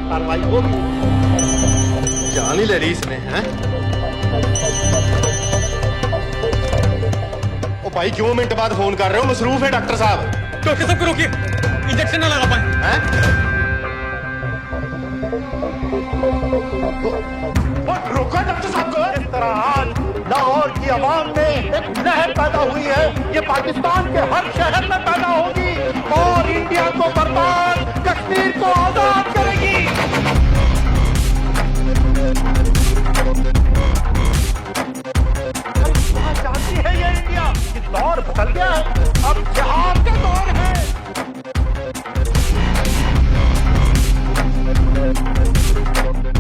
कार्रवाई होगी। जान ही ले रही इसने, हैं? ओ भाई क्यों मिनट बाद फोन कर रहे हो? मसरूफ है डॉक्टर साहब। डॉक्टर साहब को रोकिए, इंजेक्शन ना लगा पाए। रोको डॉक्टर साहब को। इस तरह आज लाहौर की आवाम में एक लहर पैदा हुई है, ये पाकिस्तान के हर शहर में पैदा होगी और इंडिया को बर्बाद, कश्मीर को आजाद करेगी। जानती है ये इंडिया कि दौर बदल गया है, अब जिहाद का दौर है।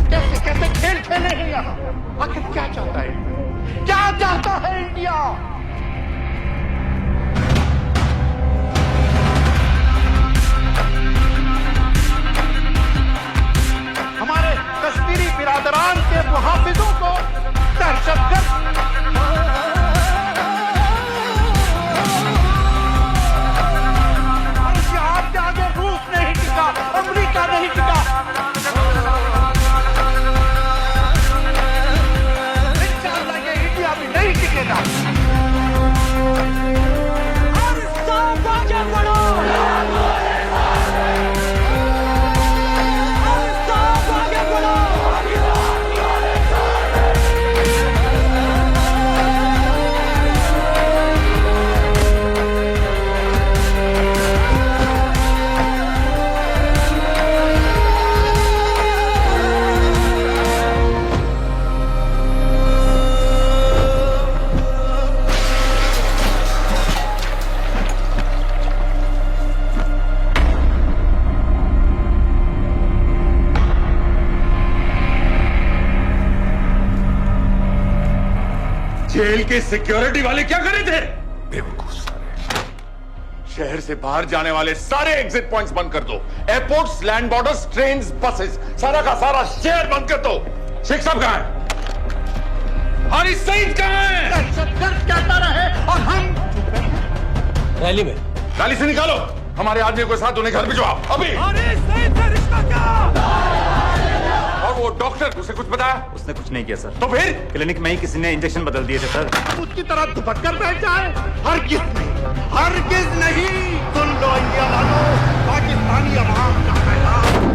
कैसे कैसे खेल खेले हैं यहाँ? आखिर क्या चाहता है, क्या चाहता है इंडिया? हमारे कश्मीरी बिरादरान के मुहाफिजों को दहशतगर्द और जिहाद के आगे रूस नहीं टिका, अमेरिका नहीं टिका। नहीं टिकेगा। और सब आगे बढ़ो, और सब आगे बढ़ो। जेल के सिक्योरिटी वाले क्या करे थे? बेवकूफ सारे। शहर से बाहर जाने वाले सारे एग्जिट पॉइंट्स बंद कर दो। Airports, land borders, trains, buses, सारा का सारा शहर बंद कर दो। शेख साहब कहां है? हारिस सईद कहां है? दहशतगर्द कहता रहे और हम रैली में। रैली से निकालो हमारे आदमी को साथ, उन्हें घर भिजवाओ अभी। हारिस सईद से रिश्ता क्या? और वो डॉक्टर, उसे कुछ बताया? उसने कुछ नहीं किया सर। तो फिर क्लिनिक में ही किसी ने इंजेक्शन बदल दिए थे सर। उसकी तरह दुपट कर बैठ जाए? हरगिज नहीं, हरगिज नहीं। सुन लो इंडिया वालों, पाकिस्तानी अवाम का पैगाम।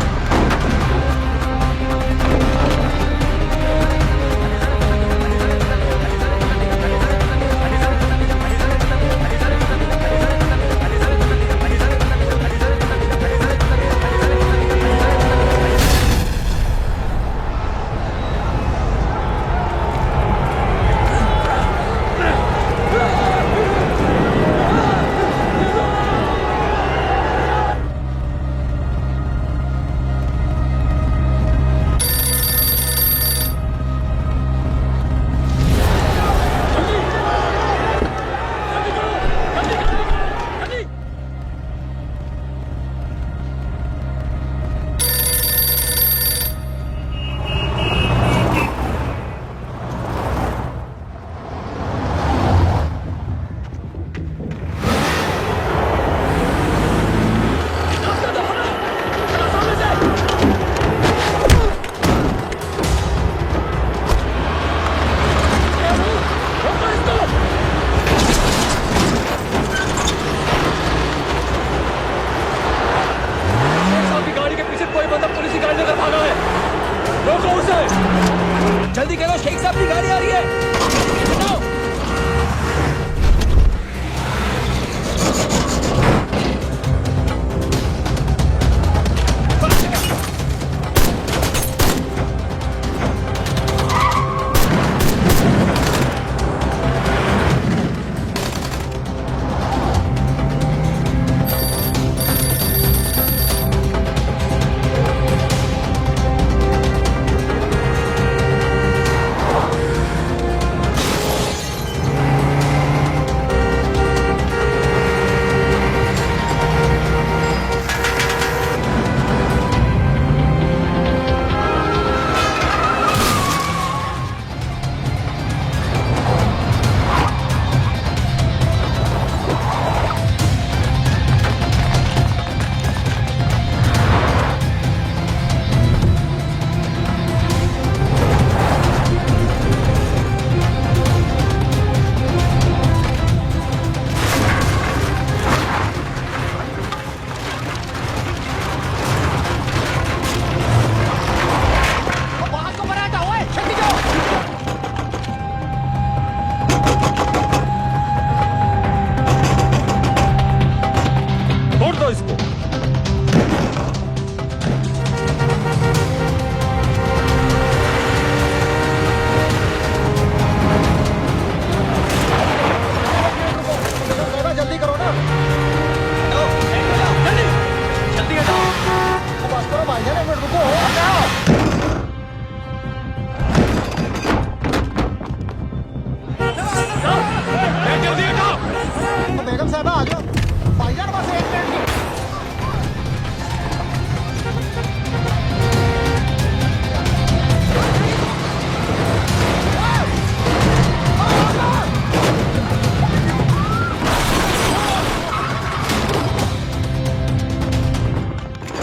भाईजान बस एक मिनट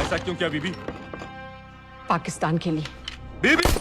ऐसा क्यों किया बीबी? पाकिस्तान के लिए। बीबी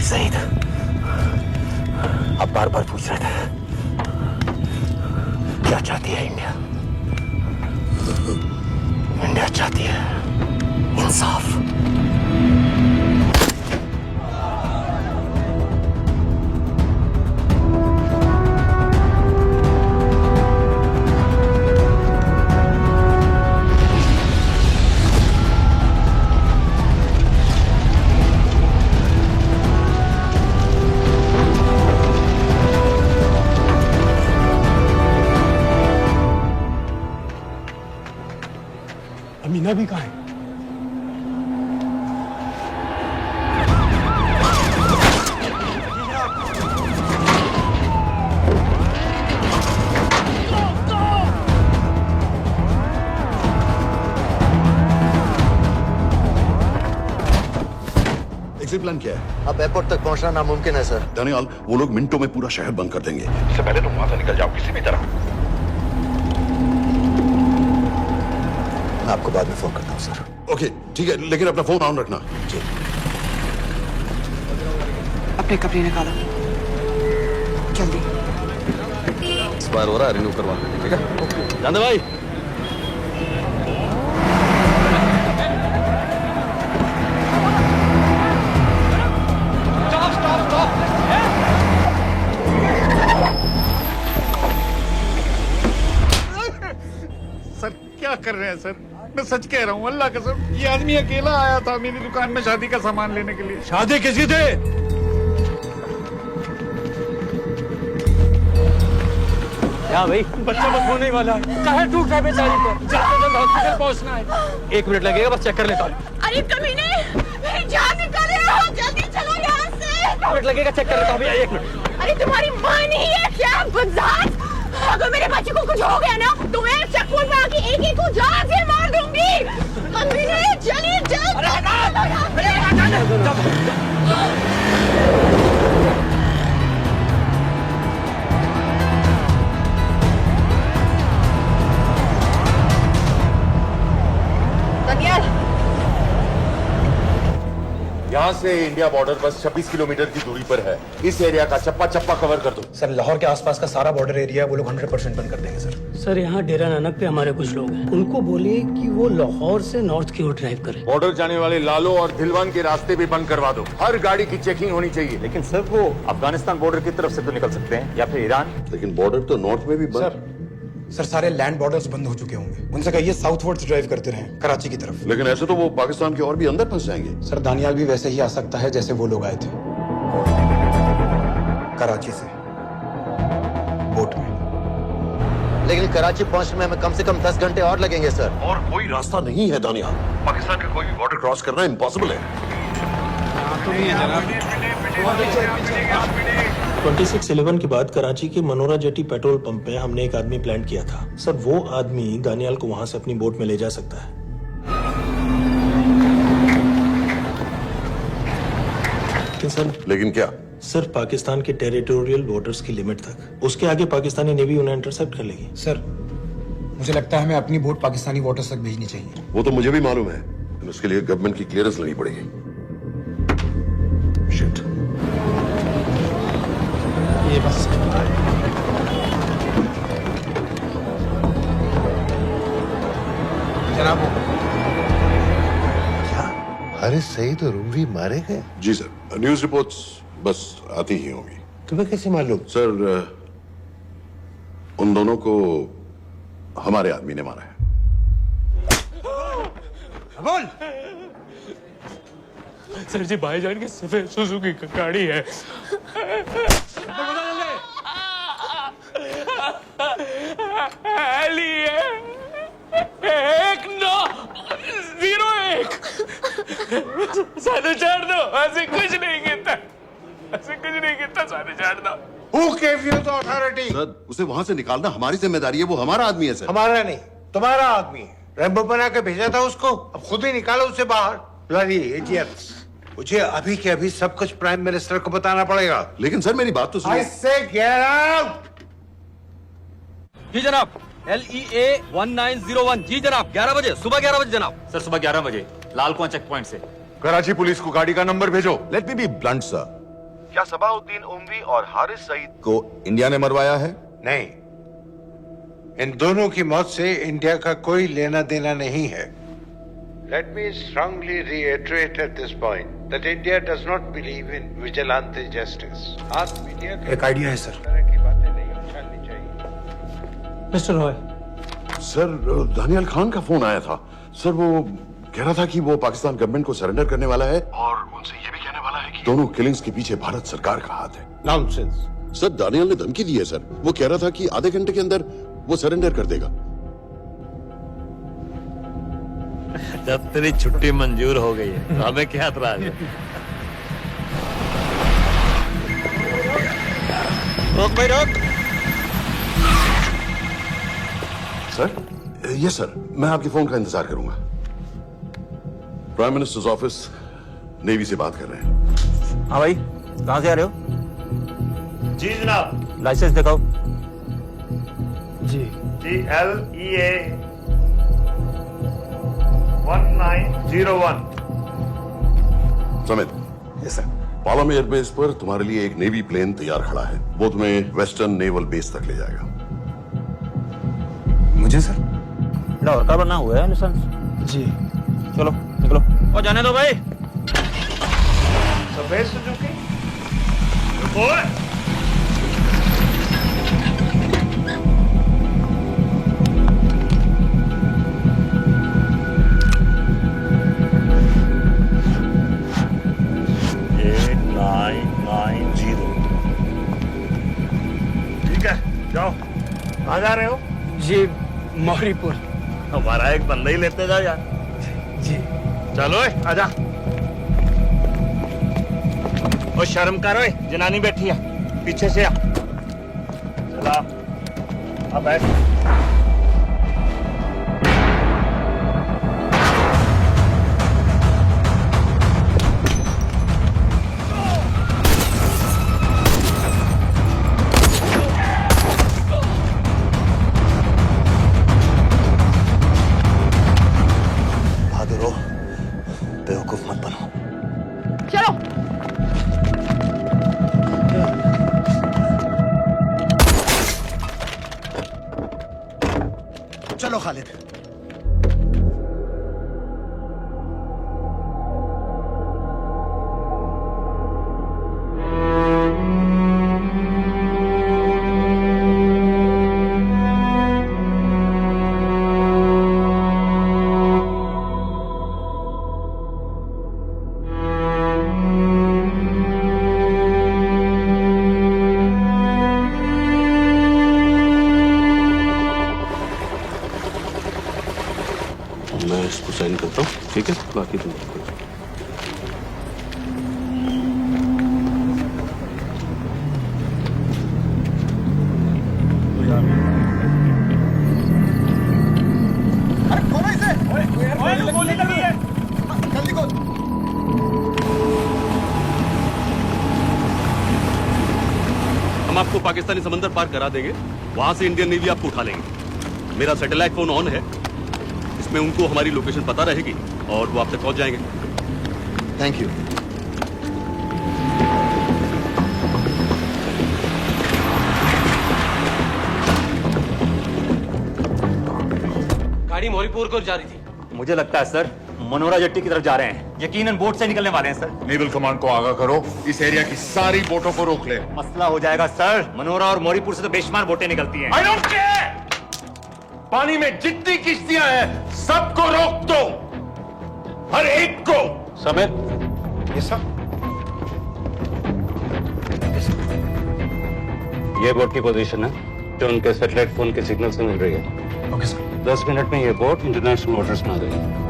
सईद, आप बार बार पूछ रहे थे क्या चाहती है इंडिया? इंडिया चाहती है इंसाफ। अमीना भी कहाँ है? एग्जिट प्लान क्या है? अब एयरपोर्ट तक पहुंचना नामुमकिन है सर। दानियाल, वो लोग मिनटों में पूरा शहर बंद कर देंगे। इससे पहले तुम वहां से निकल जाओ किसी भी तरह। मैं आपको बाद में फोन करता हूँ सर। ओके ठीक है, लेकिन अपना फोन ऑन रखना। जी। अपने कपड़े निकालो जल्दी। एक्सपायर हो रहा है, रिन्यू करवा ठीक है? जान दे भाई। सर क्या कर रहे हैं सर? मैं सच कह रहा हूँ, अल्लाह कसम, ये आदमी अकेला आया था मेरी दुकान में शादी का सामान लेने के लिए। शादी किसकी थी? क्या भाई, बच्चा बस होने वाला है। कहाँ टूट रहा है बेचारी पर, जल्द से जल्द हॉस्पिटल पहुंचना है। 1 मिनट लगेगा, बस चेक कर लेता हूँ। अरे कमीने, मेरी जान निकाल रहे हो, जल्दी चलो यहाँ से। 1 मिनट लगेगा, चेक कर लेता हूँ भैया, 1 मिनट। अरे तुम्हारी माँ नहीं है क्या बदजात? अगर मेरे बच्चे को कुछ हो गया ना तो मैं चक्कू में आके एक को जान से मार दूंगी। कमीने चलिए जल्द। दानियाल, यहाँ से इंडिया बॉर्डर बस 26 किलोमीटर की दूरी पर है। इस एरिया का चप्पा चप्पा कवर कर दो। सर लाहौर के आसपास का सारा बॉर्डर एरिया वो लोग 100% बंद कर देंगे सर। सर यहाँ डेरा नानक पे हमारे कुछ लोग हैं, उनको बोलिए कि वो लाहौर से नॉर्थ की ओर ड्राइव करें। बॉर्डर जाने वाले लालो और दिलवान के रास्ते भी बंद करवा दो। हर गाड़ी की चेकिंग होनी चाहिए। लेकिन सर वो अफगानिस्तान बॉर्डर की तरफ से तो निकल सकते हैं, या फिर ईरान। लेकिन बॉर्डर तो नॉर्थ में भी बंद। सर सारे लैंड बॉर्डर्स बंद हो चुके होंगे, उनसे कहिए साउथवर्ड्स ड्राइव करते रहें कराची की तरफ। लेकिन ऐसे तो वो पाकिस्तान के और भी अंदर फंस जाएंगे। सर दानियाल भी वैसे ही आ सकता है जैसे वो लोग आए थे कराची से। लेकिन कराची पहुंचने में हमें कम से कम 10 घंटे और लगेंगे सर। और कोई रास्ता नहीं है दानियाल, पाकिस्तान का कोई भी बॉर्डर क्रॉस करना इम्पॉसिबल है। 2611 के बाद कराची के मनोरा जेटी पेट्रोल पंप पे हमने एक आदमी प्लान किया था। सर वो आदमी दानियाल को वहां से अपनी बोट में ले जा सकता है। लेकिन क्या? सिर्फ पाकिस्तान के टेरिटोरियल बॉर्डर्स की लिमिट तक। उसके आगे पाकिस्तानी नेवी उन्हें इंटरसेप्ट कर लेगी। सर मुझे लगता है हमें अपनी बोट पाकिस्तानी वाटर्स तक भेजनी चाहिए। वो तो मुझे भी मालूम है, लेकिन उसके लिए गवर्नमेंट की क्लियरेंस लेनी पड़ेगी। शिट। ये बस जनाब हारिस सईद और उमरी मारे गए? जी सर, न्यूज रिपोर्ट्स बस आती ही होंगी। तुम्हें कैसे मालूम? सर उन दोनों को हमारे आदमी ने मारा है। बोल। सर जी भाईजान की सफेद सुजुकी की गाड़ी है। साधु छोड़ दो, ऐसे कुछ नहीं कहता, ऐसे कुछ नहीं कहता, साधु छोड़ दो। Who gave you the authority? Sir उसे वहां से निकालना हमारी जिम्मेदारी है, वो हमारा आदमी है सर। हमारा नहीं, तुम्हारा आदमी है। रैम्बो बना के भेजा था उसको, अब खुद ही निकालो उसे बाहर। Bloody idiots! मुझे अभी के अभी सब कुछ प्राइम मिनिस्टर को बताना पड़ेगा। लेकिन सर मेरी बात तो सुनो। I say get out! जी जनाब, LEA 1901। जी जनाब, 11 बजे, सुबह 11 बजे जनाब। सर सुबह 11 बजे लाल कुआं चेक पॉइंट से। कराची पुलिस को गाड़ी का नंबर भेजो। Let me be blunt sir, क्या सबाउद्दीन उमरी और हारिस सईद को इंडिया ने मरवाया है? नहीं, इन दोनों की मौत से इंडिया का कोई लेना देना नहीं है। Let me strongly reiterate at this point that India does not believe in vigilante justice. आप मीडिया एक आइडिया है सर। तरह की बातें नहीं उछालनी चाहिए। मिस्टर रॉय, सर दानियाल खान का फोन आया था। सर वो कह रहा था कि वो पाकिस्तान गवर्नमेंट को सरेंडर करने वाला है और उनसे ये भी कहने वाला है कि दोनों किलिंग्स के पीछे भारत सरकार का हाथ है। Nonsense. सर दानियाल ने धमकी दी है सर, वो कह रहा था कि आधे घंटे के अंदर वो सरेंडर कर देगा। जब तेरी छुट्टी मंजूर हो गई है तो हमें क्या एतराज है? रोक भाई रोक। सर ये सर, मैं आपके फोन का इंतजार करूंगा। प्राइम मिनिस्टर्स ऑफिस नेवी से बात कर रहे हैं। हाँ भाई, कहाँ से आ रहे हो? जी जनाब। लाइसेंस दिखाओ। जी जी LEA 1901। समित, यस सर। पालम एयरबेस पर तुम्हारे लिए एक नेवी प्लेन तैयार खड़ा है। वो तुम्हें वेस्टर्न नेवल बेस तक ले जाएगा। मुझे सर? लाहौर का बना हुआ है लाइसेंस। जी चलो निकलो। और जाने दो भाई। सफेद सुजुकी। ठीक है, जाओ। कहाँ जा रहे हो? जी मौरीपुर। हमारा एक बंदा ही लेते जाओ यार। जी चलो आजा। और शर्म करो, जनानी बैठी है पीछे से। आ चला अब बैठ। बहादुर हो, बेवकूफ मत बनो। चलो। चलो खालिद। साइन करता हूँ, ठीक है? बाकी तुम देखो। हम आपको पाकिस्तानी समंदर पार करा देंगे, वहां से इंडियन नेवी आपको उठा लेंगे। मेरा सैटेलाइट फोन ऑन है, इसमें उनको हमारी लोकेशन पता रहेगी और वो आप तक पहुंच जाएंगे। Thank you. गाड़ी मोरीपुर को जा रही थी। मुझे लगता है सर मनोरा जेट्टी की तरफ जा रहे हैं, यकीनन बोट से निकलने वाले हैं सर। नेवल कमांड को आगाह करो, इस एरिया की सारी बोटों को रोक ले। मसला हो जाएगा सर, मनोरा और मोरीपुर से तो बेशुमार बोटें निकलती हैं। आई डोंट केयर, पानी में जितनी किश्तियां हैं सबको रोक दो, हर एक को। समीर, ये सब ये बोट की पोजीशन है जो उनके सैटेलाइट फोन के सिग्नल से मिल रही है। Okay sir. 10 मिनट में ये बोट इंटरनेशनल वाटर्स में आ जाएगी।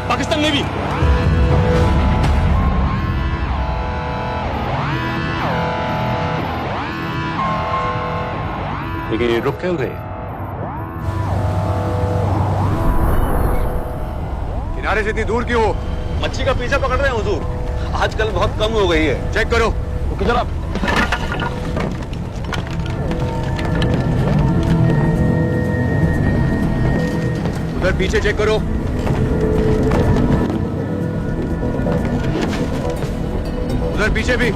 पाकिस्तान नेवी, लेकिन ये रुक क्यों गए? किनारे से इतनी दूर क्यों हो? मच्छी का पीछा पकड़ रहे हैं हुजूर, आजकल बहुत कम हो गई है। चेक करो। ओके जनाब। उधर पीछे चेक करो। उधर पीछे भी।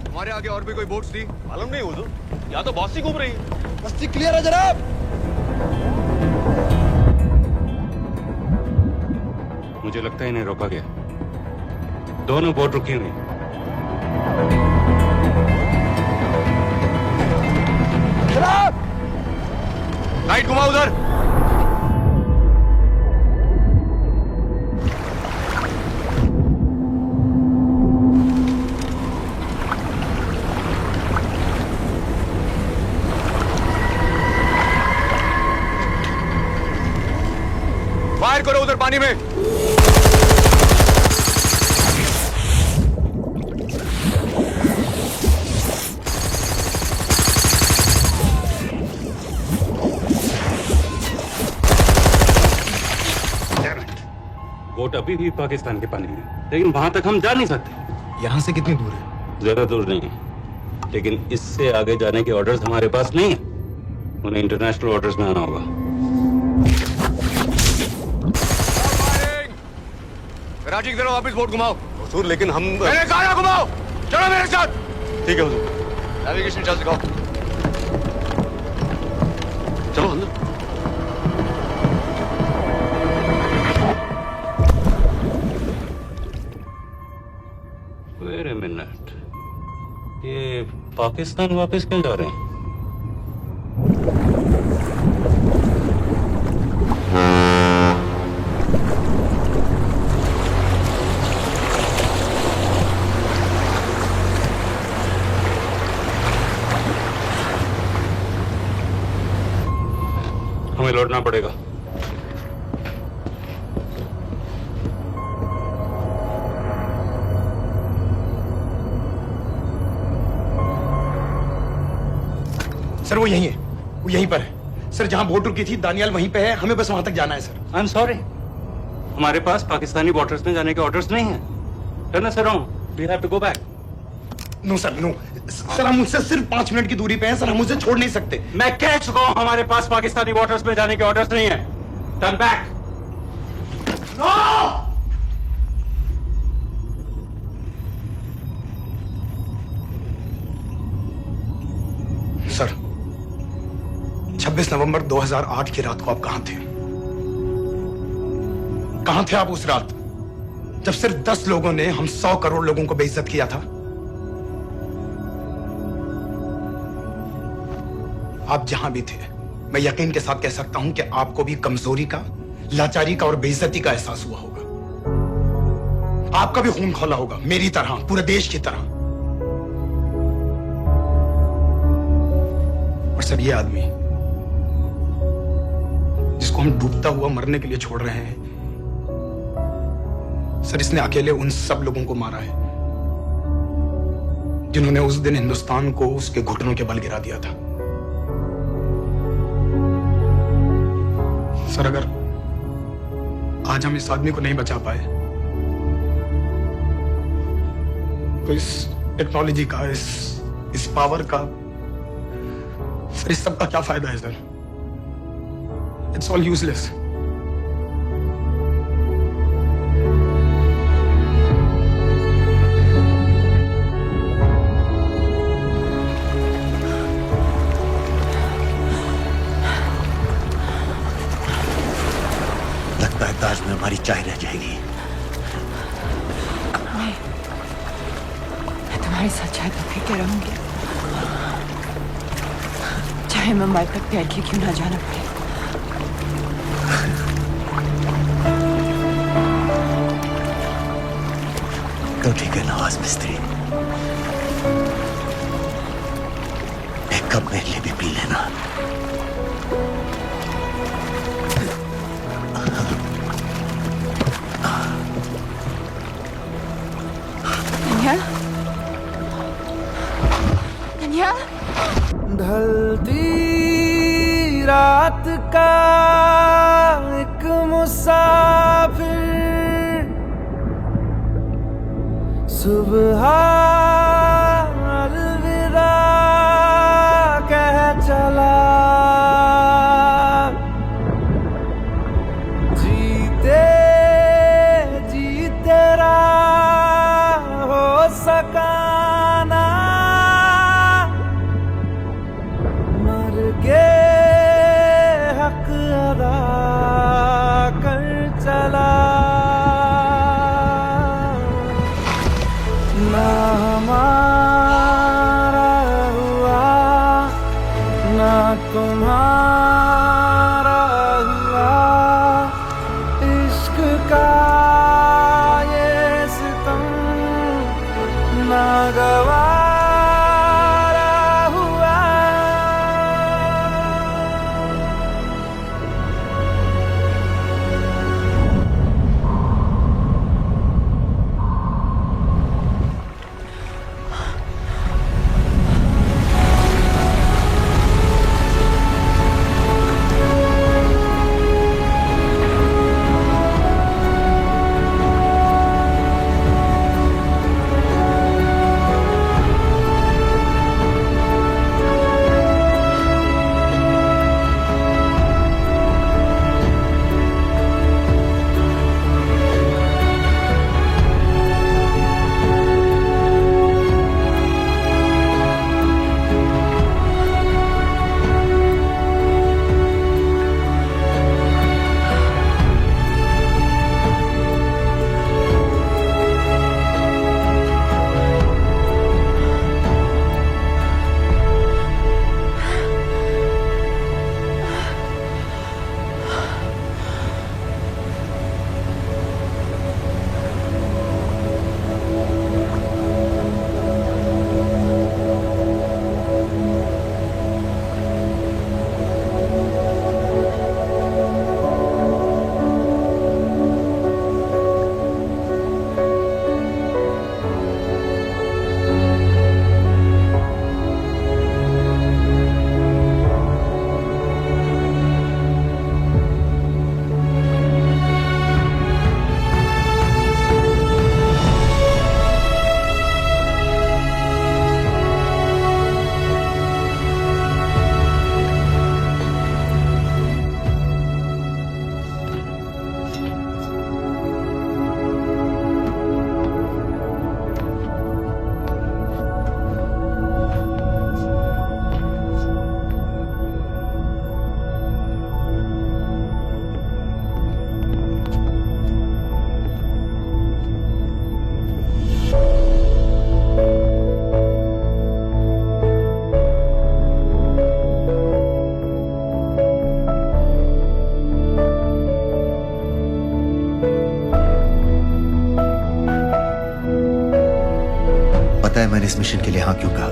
हमारे आगे और भी कोई बोट्स थी? मालूम नहीं हुजूर, यहाँ तो बहुत सी घूम रही है। बस्ती क्लियर है जनाब। मुझे लगता है इन्हें रोका गया, दोनों बोट रुकी हुई। जनाब, लाइट घुमाओ उधर। फायर करो उधर पानी में। बोट अभी भी पाकिस्तान के पानी में, लेकिन वहां तक हम जा नहीं सकते। यहाँ से कितनी दूर है? ज्यादा दूर नहीं है, लेकिन इससे आगे जाने के ऑर्डर्स हमारे पास नहीं है। उन्हें इंटरनेशनल वाटर्स में आना होगा। कराची की तरफ वापस बोट घुमाओ। हुजूर, लेकिन हम मैंने कहा घुमाओ। चलो मेरे साथ। ठीक है हुजूर। नेविगेशन चार्ज दिखाओ। चलो अंदर। वेट अ मिनट, ये पाकिस्तान वापस क्यों जा रहे हैं? हमें लौटना पड़ेगा। सर वो यहीं है, वो यहीं पर है। सर जहां बोट रुकी थी दानियाल वहीं पे है, हमें बस वहां तक जाना है सर। आई एम सॉरी, हमारे पास पाकिस्तानी वाटर्स में जाने के ऑर्डर्स नहीं है। Turn us around, we have to go back. No sir, no sir, हम उससे सिर्फ 5 मिनट की दूरी पे हैं सर, हम उसे छोड़ नहीं सकते। मैं कह चुका हूं हमारे पास पाकिस्तानी वाटर्स में जाने के ऑर्डर्स नहीं है। Turn back. नो! सर 26 नवंबर 2008 की रात को आप कहां थे? कहां थे आप उस रात जब सिर्फ 10 लोगों ने हम 100 करोड़ लोगों को बेइज्जत किया था? आप जहां भी थे, मैं यकीन के साथ कह सकता हूं कि आपको भी कमजोरी का, लाचारी का और बेइज्जती का एहसास हुआ होगा। आपका भी खून खौला होगा, मेरी तरह, पूरे देश की तरह। और सर, ये आदमी जिसको हम डूबता हुआ मरने के लिए छोड़ रहे हैं, सर, इसने अकेले उन सब लोगों को मारा है जिन्होंने उस दिन हिंदुस्तान को उसके घुटनों के बल गिरा दिया था। सर, अगर आज हम इस आदमी को नहीं बचा पाए तो इस टेक्नोलॉजी का, इस पावर का, सर, इस सब का क्या फायदा है सर? It's all useless. लगता है ताज में हमारी चाय रह जाएगी। नहीं, मैं तुम्हारी सच्चाई तो पी के रहूंगी, चाहे मुंबई तक तैर के क्यों ना जाना पड़े। तो ठीक है नवाज मिस्त्री, एक कप मेरे लिए भी पी लेना। ढलती रात का एक मुसाफिर, सुबह अलविदा कह चला। जीते जी तेरा हो सका ना, मर के हक अदा कर चला। ना हमारा हुआ ना तुम्हारा हुआ, इश्क का ये सितम ना गवारा हुआ। इस मिशन के लिए हाँ क्यों कहा?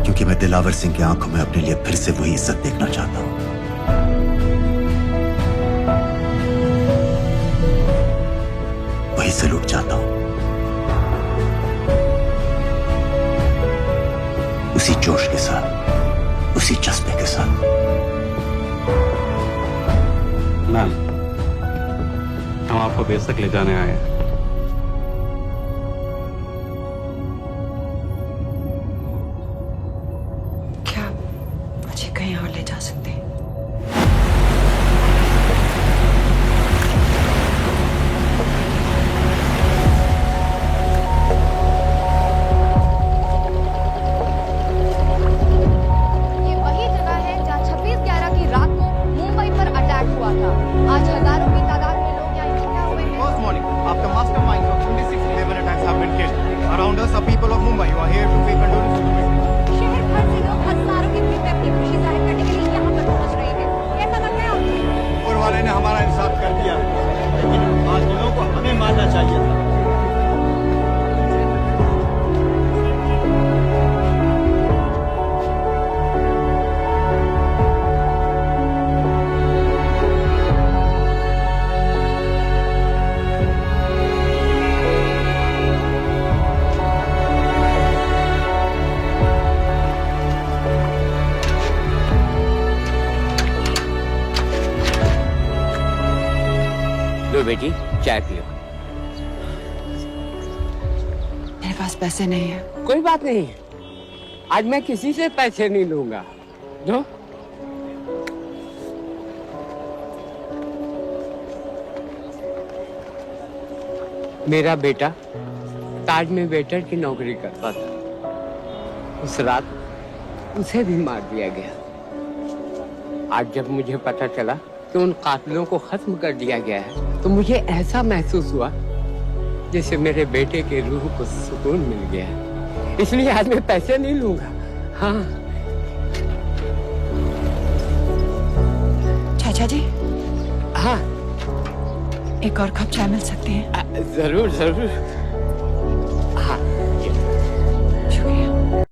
क्योंकि मैं दिलावर सिंह की आंखों में अपने लिए फिर से वही इज्जत देखना चाहता हूं, वही सलूट चाहता हूं, उसी जोश के साथ, उसी जज्बे के साथ। मैम, हम आपको बेस तक ले जाने आए हैं। क्या मुझे कहीं और ले जा सकते हैं? ये वही जगह है जहाँ 26/11 की रात को मुंबई पर अटैक हुआ था। आज हजारों की तादाद में लोग यहाँ इकट्ठा हुए हैं। First morning, after masterminds of 26/11 attacks have been killed, around us are people of Mumbai who are here to pay condolences to victims. शहर भर से लोग हजारों की भीड़ में अपनी खुशी जाहिर करने के लिए यहाँ पर पहुँच रहे हैं। कैसा लग रहा है आपको? ऊपर वाले ने हमारा इंसाफ कर दिया, लेकिन मासूमों को हमें मारना चाहिए था। लो बेटी, चाय पियो। मेरे पास पैसे नहीं है। कोई बात नहीं, आज मैं किसी से पैसे नहीं लूंगा। जो मेरा बेटा ताज में वेटर की नौकरी करता था। उस रात उसे भी मार दिया गया। आज जब मुझे पता चला कि उन कातिलों को खत्म कर दिया गया है, तो मुझे ऐसा महसूस हुआ जैसे मेरे बेटे के रूह को सुकून मिल गया है। इसलिए आज मैं पैसे नहीं लूंगा। हाँ चाचा जी। हाँ, एक और कप चाय मिल सकती है? जरूर जरूर।